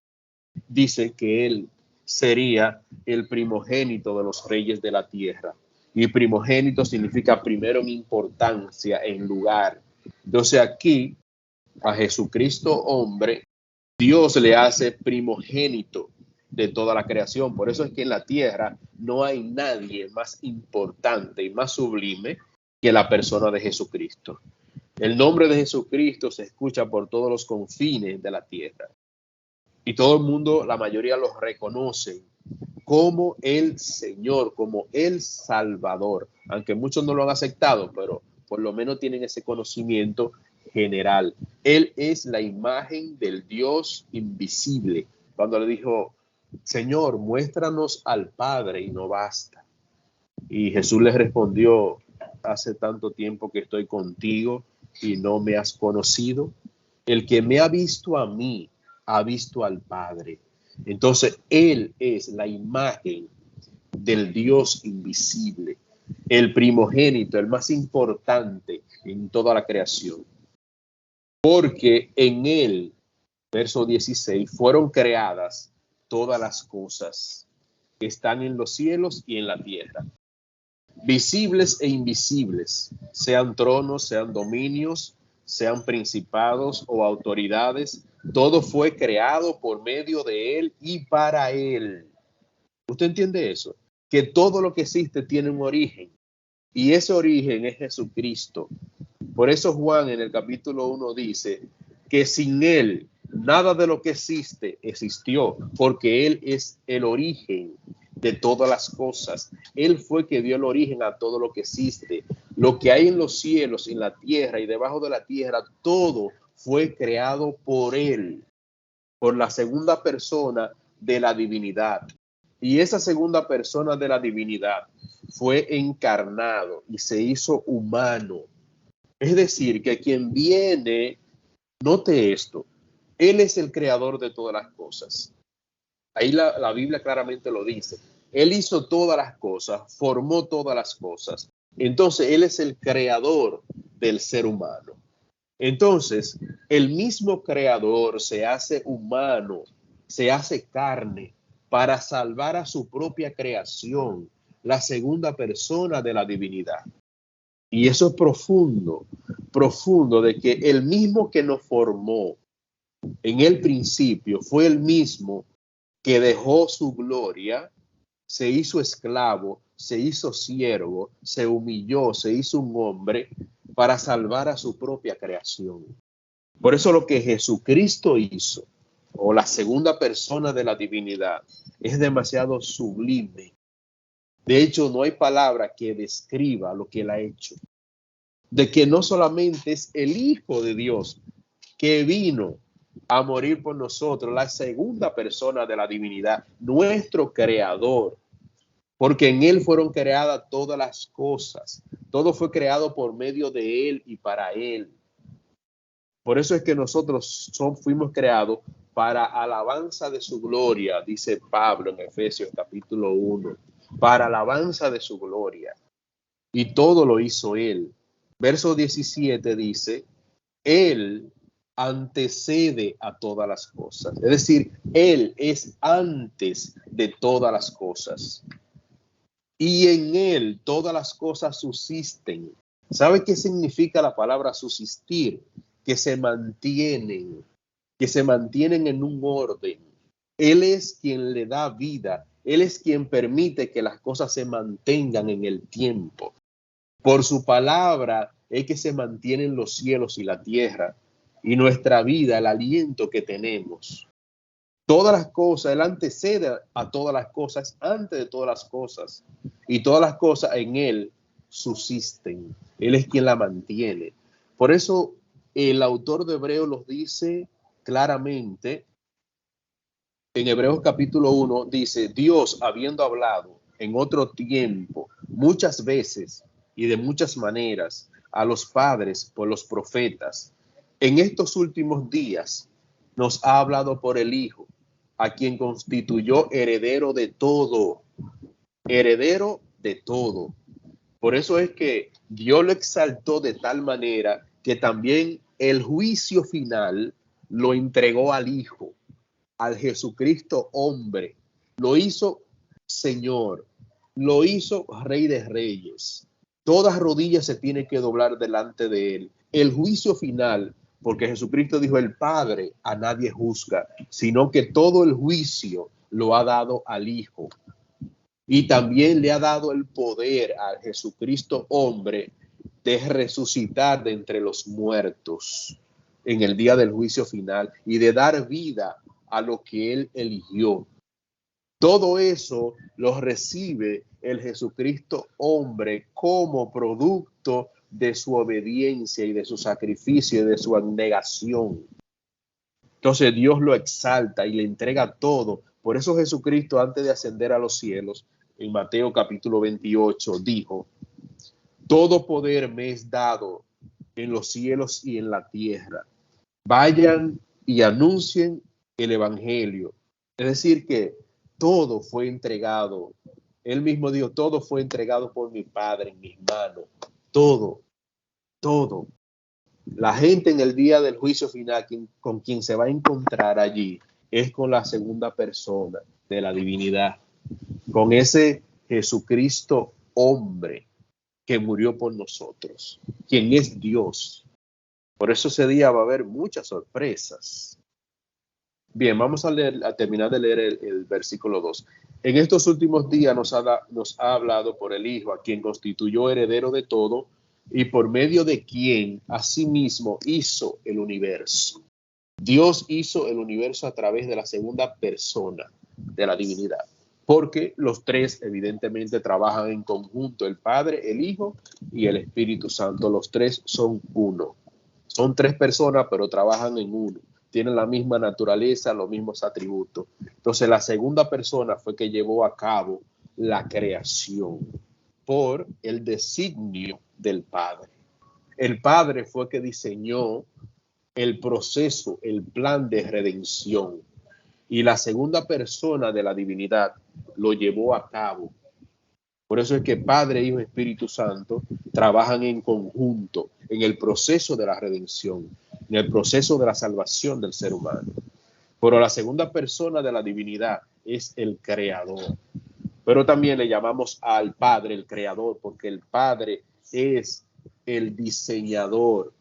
dice que él sería el primogénito de los reyes de la tierra. Y primogénito significa primero en importancia, en lugar. Entonces aquí, a Jesucristo hombre, Dios le hace primogénito de toda la creación. Por eso es que en la tierra no hay nadie más importante y más sublime que la persona de Jesucristo. El nombre de Jesucristo se escucha por todos los confines de la tierra. Y todo el mundo, la mayoría los reconoce como el Señor, como el Salvador. Aunque muchos no lo han aceptado, pero por lo menos tienen ese conocimiento general. Él es la imagen del Dios invisible. Cuando le dijo, Señor, muéstranos al Padre y no basta. Y Jesús le respondió, hace tanto tiempo que estoy contigo y no me has conocido. El que me ha visto a mí, ha visto al Padre. Entonces, Él es la imagen del Dios invisible, el primogénito, el más importante en toda la creación. Porque en Él, verso 16, fueron creadas todas las cosas que están en los cielos y en la tierra, visibles e invisibles, sean tronos, sean dominios, sean principados o autoridades, todo fue creado por medio de Él y para Él. ¿Usted entiende eso? Que todo lo que existe tiene un origen, y ese origen es Jesucristo. Por eso Juan en el capítulo 1 dice que sin Él nada de lo que existe existió, porque Él es el origen de todas las cosas. Él fue que dio el origen a todo lo que existe. Lo que hay en los cielos, en la tierra y debajo de la tierra, todo fue creado por Él, por la segunda persona de la divinidad. Y esa segunda persona de la divinidad fue encarnado y se hizo humano. Es decir, que quien viene, note esto, Él es el creador de todas las cosas. Ahí la Biblia claramente lo dice. Él hizo todas las cosas, formó todas las cosas. Entonces, Él es el creador del ser humano. Entonces, el mismo creador se hace humano, se hace carne para salvar a su propia creación, la segunda persona de la divinidad. Y eso es profundo, profundo, de que el mismo que nos formó en el principio fue el mismo que dejó su gloria, se hizo esclavo, se hizo siervo, se humilló, se hizo un hombre para salvar a su propia creación. Por eso lo que Jesucristo hizo, o la segunda persona de la divinidad, es demasiado sublime. De hecho, no hay palabra que describa lo que Él ha hecho. De que no solamente es el Hijo de Dios que vino a morir por nosotros, la segunda persona de la divinidad, nuestro creador, porque en Él fueron creadas todas las cosas. Todo fue creado por medio de Él y para Él. Por eso es que nosotros fuimos creados para alabanza de su gloria, dice Pablo en Efesios capítulo 1, para alabanza de su gloria. Y todo lo hizo Él. Verso 17 dice, Él antecede a todas las cosas. Es decir, Él es antes de todas las cosas. Y en Él todas las cosas subsisten. ¿Sabe qué significa la palabra subsistir? Que se mantienen en un orden. Él es quien le da vida. Él es quien permite que las cosas se mantengan en el tiempo. Por su palabra es que se mantienen los cielos y la tierra y nuestra vida, el aliento que tenemos. Todas las cosas, Él antecede a todas las cosas, antes de todas las cosas. Y todas las cosas en Él subsisten. Él es quien la mantiene. Por eso el autor de Hebreos los dice claramente. En Hebreos capítulo 1 dice, Dios habiendo hablado en otro tiempo, muchas veces y de muchas maneras, a los padres por los profetas, en estos últimos días nos ha hablado por el Hijo, a quien constituyó heredero de todo. Heredero de todo. Por eso es que Dios lo exaltó de tal manera que también el juicio final lo entregó al Hijo, al Jesucristo hombre. Lo hizo Señor, lo hizo Rey de Reyes. Todas rodillas se tienen que doblar delante de él. El juicio final, porque Jesucristo dijo, el Padre a nadie juzga, sino que todo el juicio lo ha dado al Hijo. Y también le ha dado el poder a Jesucristo hombre de resucitar de entre los muertos en el día del juicio final y de dar vida a lo que él eligió. Todo eso lo recibe el Jesucristo hombre como producto de su obediencia y de su sacrificio y de su abnegación. Entonces Dios lo exalta y le entrega todo. Por eso Jesucristo, antes de ascender a los cielos, en Mateo capítulo 28, dijo, todo poder me es dado en los cielos y en la tierra. Vayan y anuncien el evangelio. Es decir, que todo fue entregado. Él mismo dijo, todo fue entregado por mi Padre en mis manos. Todo, todo. La gente en el día del juicio final, con quien se va a encontrar allí, es con la segunda persona de la divinidad, con ese Jesucristo hombre que murió por nosotros, quien es Dios. Por eso ese día va a haber muchas sorpresas. Bien, vamos a terminar de leer el versículo 2. En estos últimos días nos ha hablado por el Hijo, a quien constituyó heredero de todo y por medio de quien asimismo hizo el universo. Dios hizo el universo a través de la segunda persona de la divinidad, porque los tres evidentemente trabajan en conjunto, el Padre, el Hijo y el Espíritu Santo. Los tres son uno. Son tres personas, pero trabajan en uno. Tienen la misma naturaleza, los mismos atributos. Entonces, la segunda persona fue que llevó a cabo la creación por el designio del Padre. El Padre fue que diseñó el proceso, el plan de redención. Y la segunda persona de la divinidad lo llevó a cabo. Por eso es que Padre, Hijo y Espíritu Santo trabajan en conjunto en el proceso de la redención, en el proceso de la salvación del ser humano. Pero la segunda persona de la divinidad es el creador. Pero también le llamamos al Padre el creador, porque el Padre es el diseñador.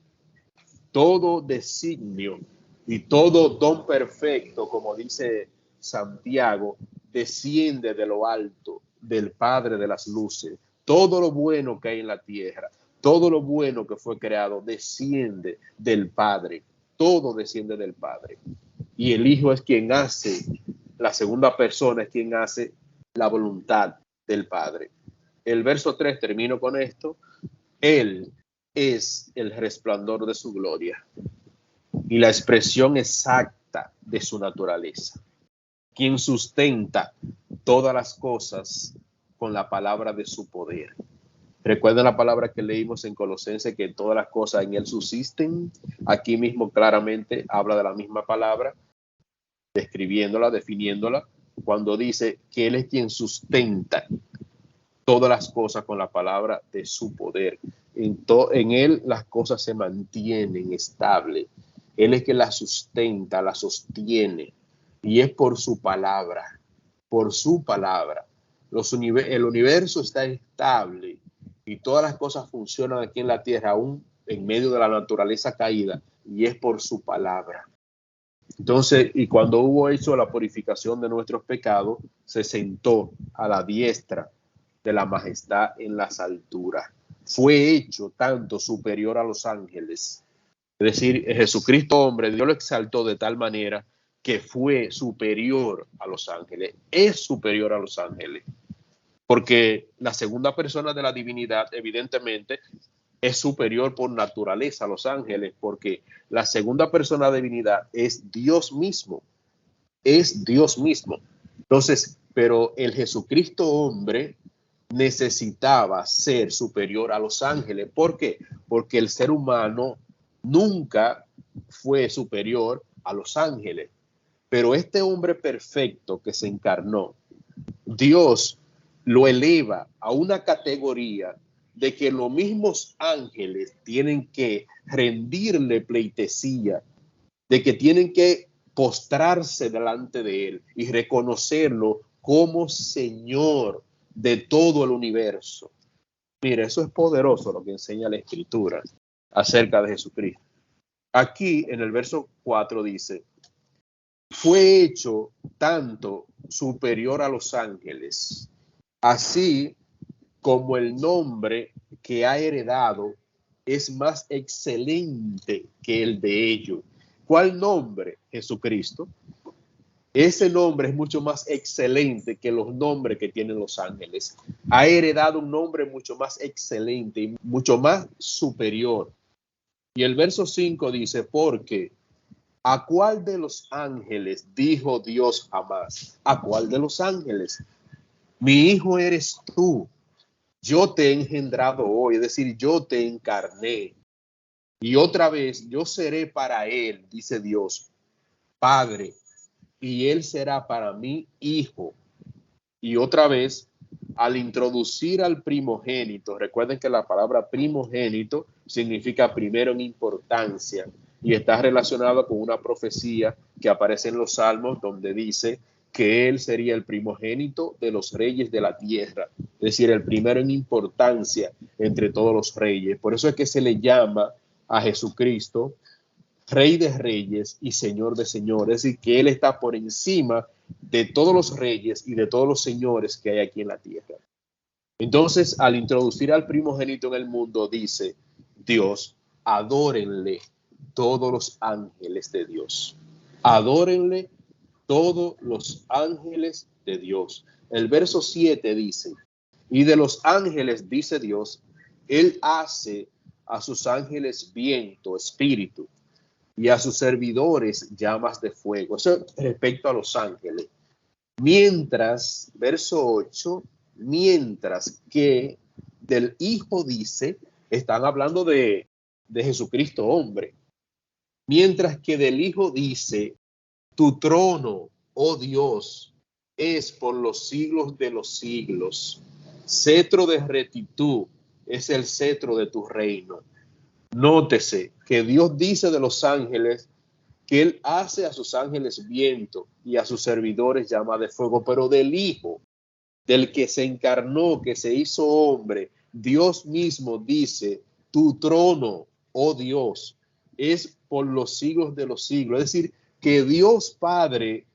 Todo designio y todo don perfecto, como dice Santiago, desciende de lo alto, del Padre de las luces. Todo lo bueno que hay en la tierra, todo lo bueno que fue creado, desciende del Padre. Todo desciende del Padre. Y el Hijo es quien hace, la segunda persona es quien hace la voluntad del Padre. El verso 3, termino con esto. Él es el resplandor de su gloria y la expresión exacta de su naturaleza, quien sustenta todas las cosas con la palabra de su poder. Recuerden la palabra que leímos en Colosenses, que todas las cosas en él subsisten. Aquí mismo claramente habla de la misma palabra, describiéndola, definiéndola, cuando dice que él es quien sustenta todas las cosas con la palabra de su poder. En él las cosas se mantienen estables. Él es que las sustenta, las sostiene. Y es por su palabra, por su palabra. El universo está estable y todas las cosas funcionan aquí en la tierra, aún en medio de la naturaleza caída, y es por su palabra. Entonces, y cuando hubo hecho la purificación de nuestros pecados, se sentó a la diestra de la majestad en las alturas. Fue hecho tanto superior a los ángeles. Es decir, Jesucristo hombre, Dios lo exaltó de tal manera que fue superior a los ángeles. Es superior a los ángeles. Porque la segunda persona de la divinidad, evidentemente, es superior por naturaleza a los ángeles, porque la segunda persona de la divinidad es Dios mismo. Es Dios mismo. Entonces, pero el Jesucristo hombre necesitaba ser superior a los ángeles. ¿Por qué? Porque el ser humano nunca fue superior a los ángeles. Pero este hombre perfecto que se encarnó, Dios lo eleva a una categoría de que los mismos ángeles tienen que rendirle pleitesía, de que tienen que postrarse delante de él y reconocerlo como Señor de todo el universo. Mira, eso es poderoso lo que enseña la Escritura acerca de Jesucristo. Aquí en el verso 4 dice, fue hecho tanto superior a los ángeles, así como el nombre que ha heredado es más excelente que el de ellos. ¿Cuál nombre? Jesucristo. Ese nombre es mucho más excelente que los nombres que tienen los ángeles. Ha heredado un nombre mucho más excelente y mucho más superior. Y el verso 5 dice, porque ¿a cuál de los ángeles dijo Dios jamás? ¿A cuál de los ángeles? Mi hijo eres tú. Yo te he engendrado hoy, es decir, yo te encarné. Y otra vez, yo seré para él, dice Dios, Padre, y él será para mí hijo. Y otra vez, al introducir al primogénito, recuerden que la palabra primogénito significa primero en importancia y está relacionado con una profecía que aparece en los Salmos donde dice que él sería el primogénito de los reyes de la tierra, es decir, el primero en importancia entre todos los reyes. Por eso es que se le llama a Jesucristo Rey de Reyes y Señor de Señores, es decir, que él está por encima de todos los reyes y de todos los señores que hay aquí en la tierra. Entonces, al introducir al primogénito en el mundo, dice Dios, adórenle todos los ángeles de Dios. Adórenle todos los ángeles de Dios. El verso 7 dice, y de los ángeles, dice Dios, él hace a sus ángeles viento, espíritu, y a sus servidores llamas de fuego. Eso respecto a los ángeles. Mientras, verso 8, mientras que del Hijo dice, están hablando de Jesucristo hombre. Mientras que del Hijo dice, tu trono, oh Dios, es por los siglos de los siglos. Cetro de rectitud es el cetro de tu reino. Nótese que Dios dice de los ángeles que él hace a sus ángeles viento y a sus servidores llama de fuego, pero del Hijo, del que se encarnó, que se hizo hombre, Dios mismo dice, tu trono, oh Dios, es por los siglos de los siglos. Es decir, que Dios Padre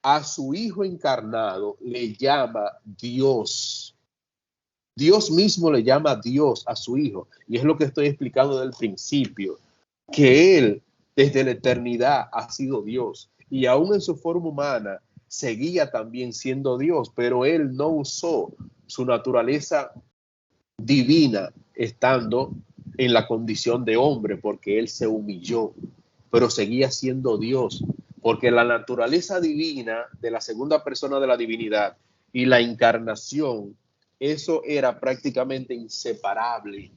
a su Hijo encarnado le llama Dios. Dios mismo le llama Dios a su Hijo. Y es lo que estoy explicando del principio, que Él desde la eternidad ha sido Dios. Y aún en su forma humana seguía también siendo Dios, pero Él no usó su naturaleza divina estando en la condición de hombre, porque Él se humilló, pero seguía siendo Dios, porque la naturaleza divina de la segunda persona de la divinidad y la encarnación, eso era prácticamente inseparable,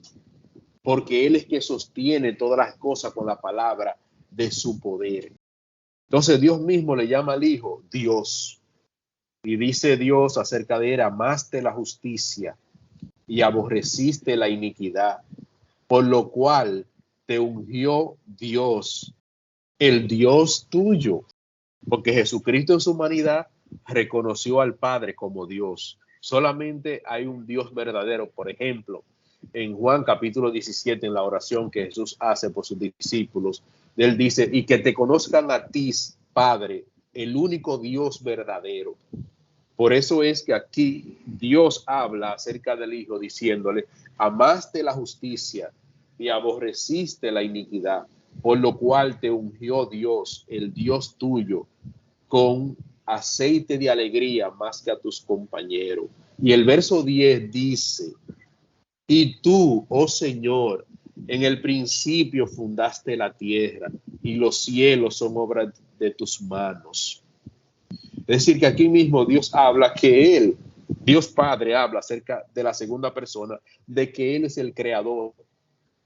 porque Él es que sostiene todas las cosas con la palabra de su poder. Entonces Dios mismo le llama al Hijo Dios. Y dice Dios acerca de él, amaste la justicia y aborreciste la iniquidad, por lo cual te ungió Dios, el Dios tuyo. Porque Jesucristo en su humanidad reconoció al Padre como Dios. Solamente hay un Dios verdadero. Por ejemplo, en Juan capítulo 17, en la oración que Jesús hace por sus discípulos, él dice, y que te conozcan a ti, Padre, el único Dios verdadero. Por eso es que aquí Dios habla acerca del Hijo diciéndole, amaste la justicia y aborreciste la iniquidad, por lo cual te ungió Dios, el Dios tuyo, con aceite de alegría más que a tus compañeros. Y el verso 10 dice, y tú, oh Señor, en el principio fundaste la tierra y los cielos son obra de tus manos. Es decir, que aquí mismo Dios habla que Él, Dios Padre, habla acerca de la segunda persona, de que Él es el creador.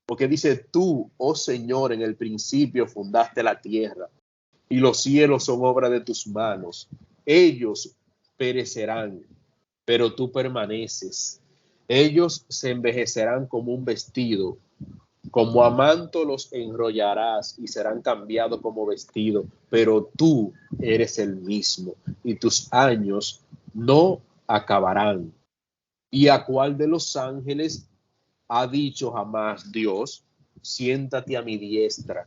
Porque dice, tú, oh Señor, en el principio fundaste la tierra y los cielos son obra de tus manos. Ellos perecerán, pero tú permaneces. Ellos se envejecerán como un vestido Como a manto los enrollarás y serán cambiados como vestido, pero tú eres el mismo y tus años no acabarán. ¿Y a cuál de los ángeles ha dicho jamás Dios, siéntate a mi diestra,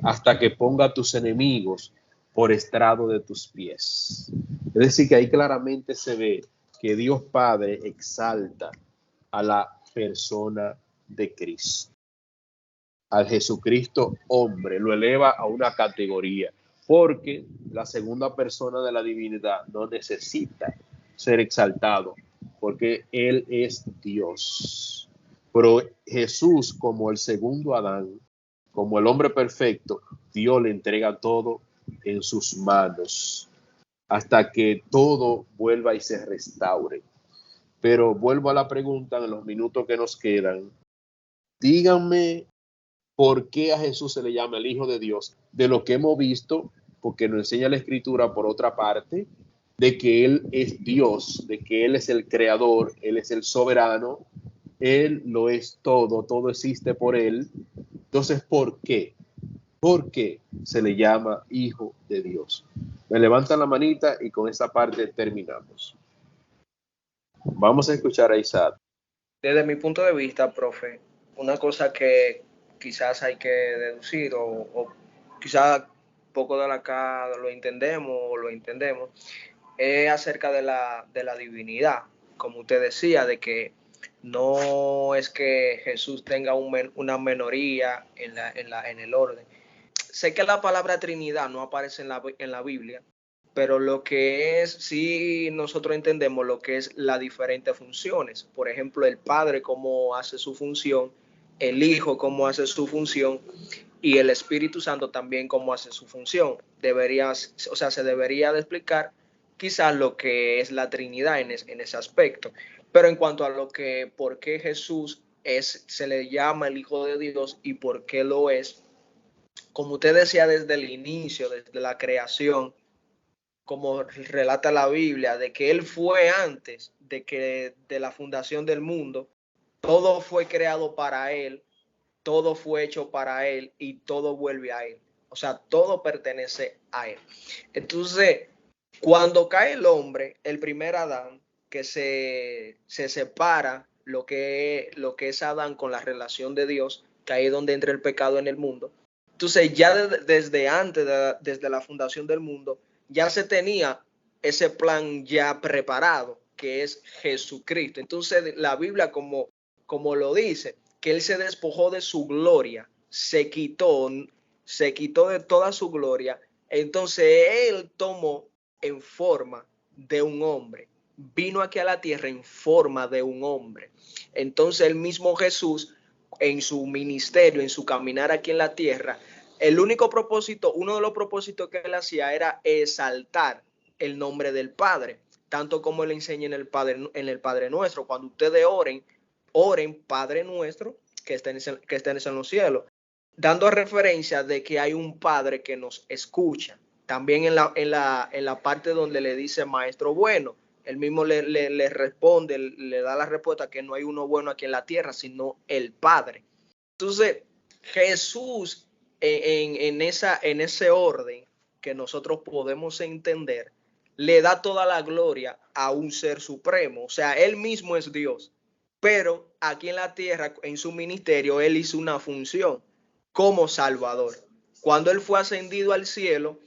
hasta que ponga a tus enemigos por estrado de tus pies? Es decir, que ahí claramente se ve que Dios Padre exalta a la persona de Cristo. Al Jesucristo hombre lo eleva a una categoría, porque la segunda persona de la divinidad no necesita ser exaltado, porque Él es Dios. Pero Jesús, como el segundo Adán, como el hombre perfecto, Dios le entrega todo en sus manos hasta que todo vuelva y se restaure. Pero vuelvo a la pregunta en los minutos que nos quedan. Díganme por qué a Jesús se le llama el Hijo de Dios, de lo que hemos visto, porque nos enseña la Escritura por otra parte, de que Él es Dios, de que Él es el creador, Él es el soberano, Él lo es todo, todo existe por Él. Entonces, ¿por qué? ¿Por qué se le llama Hijo de Dios? Me levantan la manita y con esa parte terminamos. Vamos a escuchar a Isaac. Desde mi punto de vista, profe, una cosa que quizás hay que deducir o quizás poco de acá lo entendemos, es acerca de la divinidad. Como usted decía, de que no es que Jesús tenga una minoría en el orden. Sé que la palabra Trinidad no aparece en la Biblia, pero lo que es, sí nosotros entendemos lo que es las diferentes funciones. Por ejemplo, el Padre cómo hace su función, el Hijo cómo hace su función y el Espíritu Santo también cómo hace su función. Se debería de explicar quizás lo que es la Trinidad en ese aspecto. Pero en cuanto a lo que, por qué Jesús se le llama el Hijo de Dios y por qué lo es, como usted decía desde el inicio, desde la creación, como relata la Biblia, de que Él fue antes de la fundación del mundo, todo fue creado para Él, todo fue hecho para Él y todo vuelve a Él. O sea, todo pertenece a Él. Entonces, cuando cae el hombre, el primer Adán, que se separa lo que es Adán con la relación de Dios, que ahí es donde entra el pecado en el mundo. Entonces, ya desde antes, desde la fundación del mundo, ya se tenía ese plan ya preparado, que es Jesucristo. Entonces, la Biblia, como lo dice, que Él se despojó de su gloria, se quitó de toda su gloria. Entonces, Él tomó en forma de un hombre, vino aquí a la tierra en forma de un hombre. Entonces, el mismo Jesús, en su ministerio, en su caminar aquí en la tierra, uno de los propósitos que él hacía era exaltar el nombre del Padre, tanto como él enseña en el Padre Nuestro. Cuando ustedes oren Padre Nuestro que estés en los cielos, dando referencia de que hay un Padre que nos escucha. También en la parte donde le dice Maestro bueno, él mismo le responde, le da la respuesta que no hay uno bueno aquí en la tierra, sino el Padre. Entonces, Jesús, en ese orden que nosotros podemos entender, le da toda la gloria a un ser supremo. O sea, él mismo es Dios, pero aquí en la tierra, en su ministerio, él hizo una función como Salvador. Cuando él fue ascendido al cielo,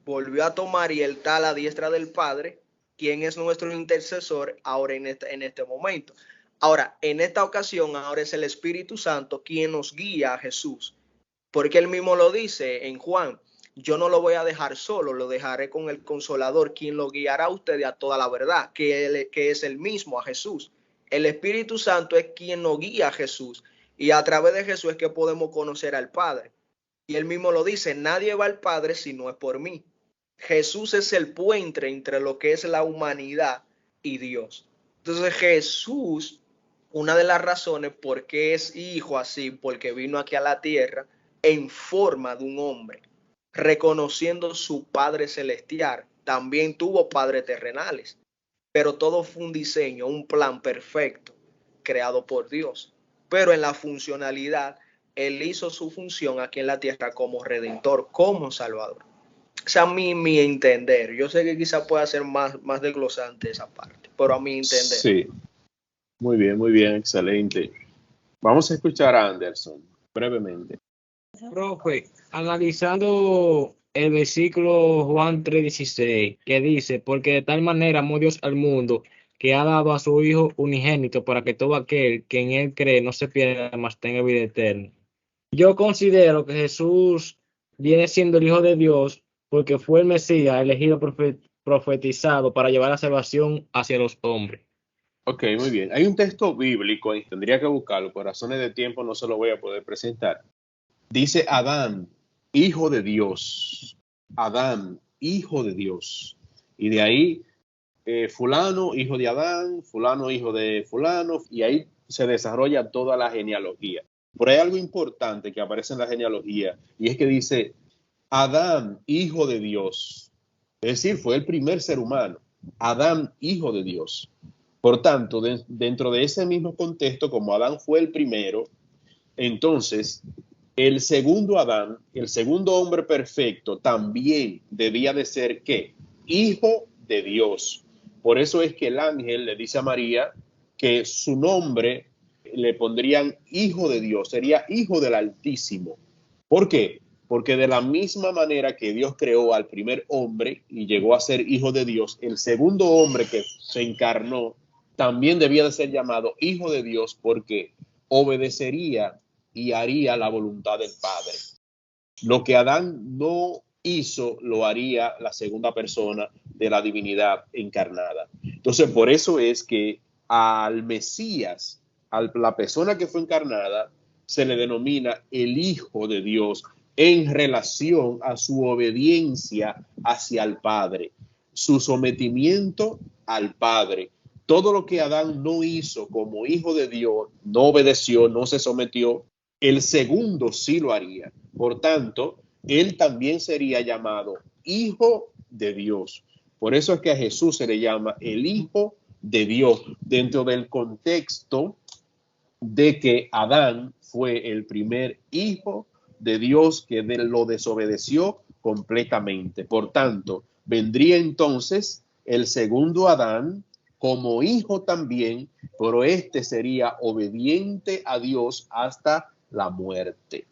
volvió a tomar y él está a la diestra del Padre, quien es nuestro intercesor ahora en este momento. Ahora, en esta ocasión, ahora es el Espíritu Santo quien nos guía a Jesús, porque él mismo lo dice en Juan: yo no lo voy a dejar solo, lo dejaré con el Consolador, quien lo guiará a ustedes a toda la verdad, que es el mismo, a Jesús. El Espíritu Santo es quien nos guía a Jesús, y a través de Jesús es que podemos conocer al Padre. Y él mismo lo dice: nadie va al Padre si no es por mí. Jesús es el puente entre lo que es la humanidad y Dios. Entonces Jesús, una de las razones por qué es hijo así, porque vino aquí a la tierra en forma de un hombre, reconociendo su Padre celestial. También tuvo padres terrenales, pero todo fue un diseño, un plan perfecto creado por Dios. Pero en la funcionalidad, Él hizo su función aquí en la tierra como redentor, como salvador. O sea, mi entender. Yo sé que quizá pueda ser más desglosante esa parte, pero a mi entender. Sí, muy bien, excelente. Vamos a escuchar a Anderson brevemente. Profe, analizando el versículo Juan 3:16, que dice, porque de tal manera amó Dios al mundo, que ha dado a su Hijo unigénito para que todo aquel que en él cree no se pierda, mas tenga vida eterna. Yo considero que Jesús viene siendo el Hijo de Dios porque fue el Mesías elegido profetizado para llevar la salvación hacia los hombres. Ok, muy bien. Hay un texto bíblico y tendría que buscarlo, por razones de tiempo no se lo voy a poder presentar. Dice Adán, hijo de Dios. Adán, hijo de Dios. Y de ahí, fulano, hijo de Adán, fulano, hijo de fulano, y ahí se desarrolla toda la genealogía. Pero hay algo importante que aparece en la genealogía, y es que dice, Adán, hijo de Dios. Es decir, fue el primer ser humano. Adán, hijo de Dios. Por tanto, dentro de ese mismo contexto, como Adán fue el primero, entonces el segundo Adán, el segundo hombre perfecto, también debía de ser ¿qué? Hijo de Dios. Por eso es que el ángel le dice a María que su nombre le pondrían hijo de Dios, sería hijo del Altísimo. ¿Por qué? Porque de la misma manera que Dios creó al primer hombre y llegó a ser hijo de Dios, el segundo hombre que se encarnó también debía de ser llamado hijo de Dios porque obedecería y haría la voluntad del Padre. Lo que Adán no hizo, lo haría la segunda persona de la divinidad encarnada. Entonces, por eso es que al Mesías, a la persona que fue encarnada, se le denomina el Hijo de Dios en relación a su obediencia hacia el Padre, su sometimiento al Padre. Todo lo que Adán no hizo como hijo de Dios, no obedeció, no se sometió, el segundo sí lo haría. Por tanto, él también sería llamado hijo de Dios. Por eso es que a Jesús se le llama el Hijo de Dios, dentro del contexto de que Adán fue el primer hijo de Dios que lo desobedeció completamente. Por tanto, vendría entonces el segundo Adán como hijo también, pero este sería obediente a Dios hasta la muerte.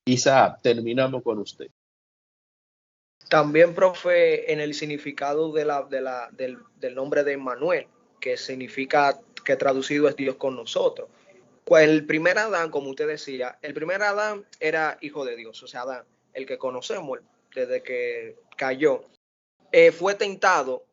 Isaac, terminamos con usted. También, profe, en el significado del nombre de Emmanuel, que significa, que traducido es Dios con nosotros. Pues el primer Adán, como usted decía, el primer Adán era hijo de Dios, o sea, Adán, el que conocemos desde que cayó, fue tentado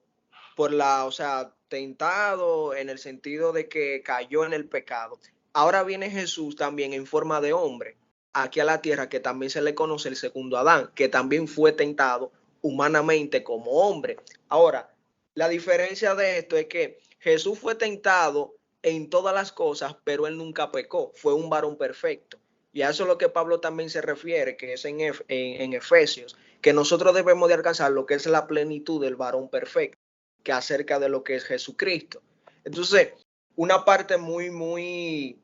tentado en el sentido de que cayó en el pecado. Ahora viene Jesús también en forma de hombre aquí a la tierra, que también se le conoce el segundo Adán, que también fue tentado humanamente como hombre. Ahora, la diferencia de esto es que Jesús fue tentado en todas las cosas, pero él nunca pecó, fue un varón perfecto. Y a eso es lo que Pablo también se refiere, que es en Efesios, que nosotros debemos de alcanzar lo que es la plenitud del varón perfecto, que acerca de lo que es Jesucristo. Entonces, una parte muy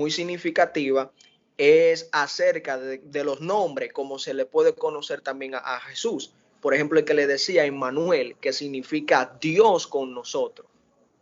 significativa es acerca de los nombres, como se le puede conocer también a Jesús. Por ejemplo, el que le decía Emmanuel, que significa Dios con nosotros.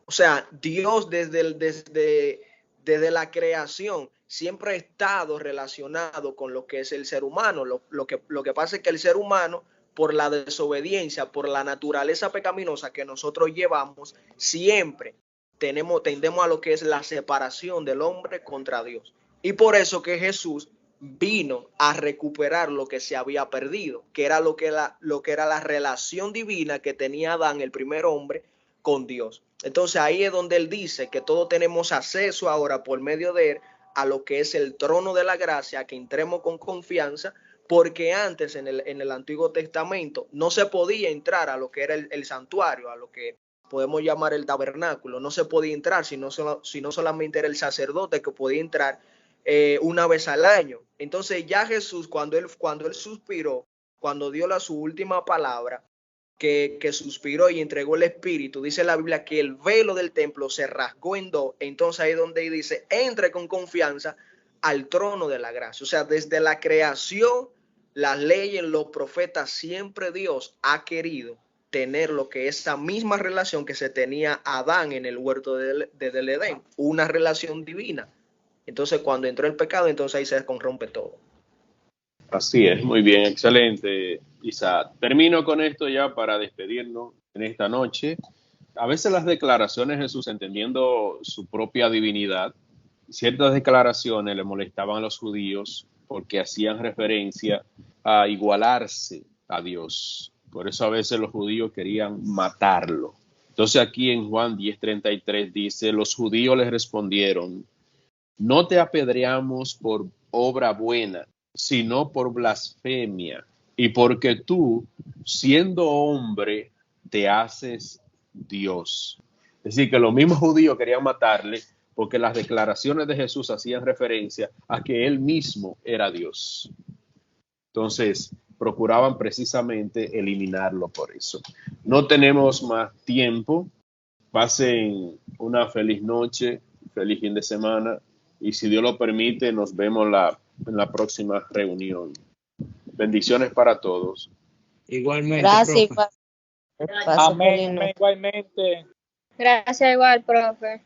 O sea, Dios desde la creación siempre ha estado relacionado con lo que es el ser humano. Lo que pasa es que el ser humano, por la desobediencia, por la naturaleza pecaminosa que nosotros llevamos, siempre tendemos a lo que es la separación del hombre contra Dios. Y por eso que Jesús vino a recuperar lo que se había perdido, que era lo que era la relación divina que tenía Adán, el primer hombre, con Dios. Entonces ahí es donde él dice que todos tenemos acceso ahora por medio de él a lo que es el trono de la gracia, que entremos con confianza, porque antes en el Antiguo Testamento no se podía entrar a lo que era el santuario, a lo que podemos llamar el tabernáculo. No se podía entrar, sino solamente era el sacerdote que podía entrar una vez al año. Entonces ya Jesús, cuando él suspiró, cuando dio su última palabra, que suspiró y entregó el Espíritu, dice la Biblia que el velo del templo se rasgó en dos. Entonces ahí es donde dice, entre con confianza al trono de la gracia. O sea, desde la creación, las leyes, los profetas, siempre Dios ha querido tener lo que es esa misma relación que se tenía Adán en el huerto del Edén, una relación divina. Entonces, cuando entró el pecado, entonces ahí se corrompe todo. Así es, muy bien, excelente, Isaac. Termino con esto ya para despedirnos en esta noche. A veces las declaraciones de Jesús, entendiendo su propia divinidad, ciertas declaraciones le molestaban a los judíos porque hacían referencia a igualarse a Dios. Por eso a veces los judíos querían matarlo. Entonces aquí en Juan 10:33 dice, los judíos les respondieron, no te apedreamos por obra buena, sino por blasfemia, y porque tú, siendo hombre, te haces Dios. Es decir, que los mismos judíos querían matarle porque las declaraciones de Jesús hacían referencia a que él mismo era Dios. Entonces, procuraban precisamente eliminarlo por eso. No tenemos más tiempo. Pasen una feliz noche, feliz fin de semana, y si Dios lo permite, nos vemos en la próxima reunión. Bendiciones para todos. Igualmente. Gracias. Amén, igualmente. Gracias igual, profe.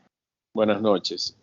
Buenas noches.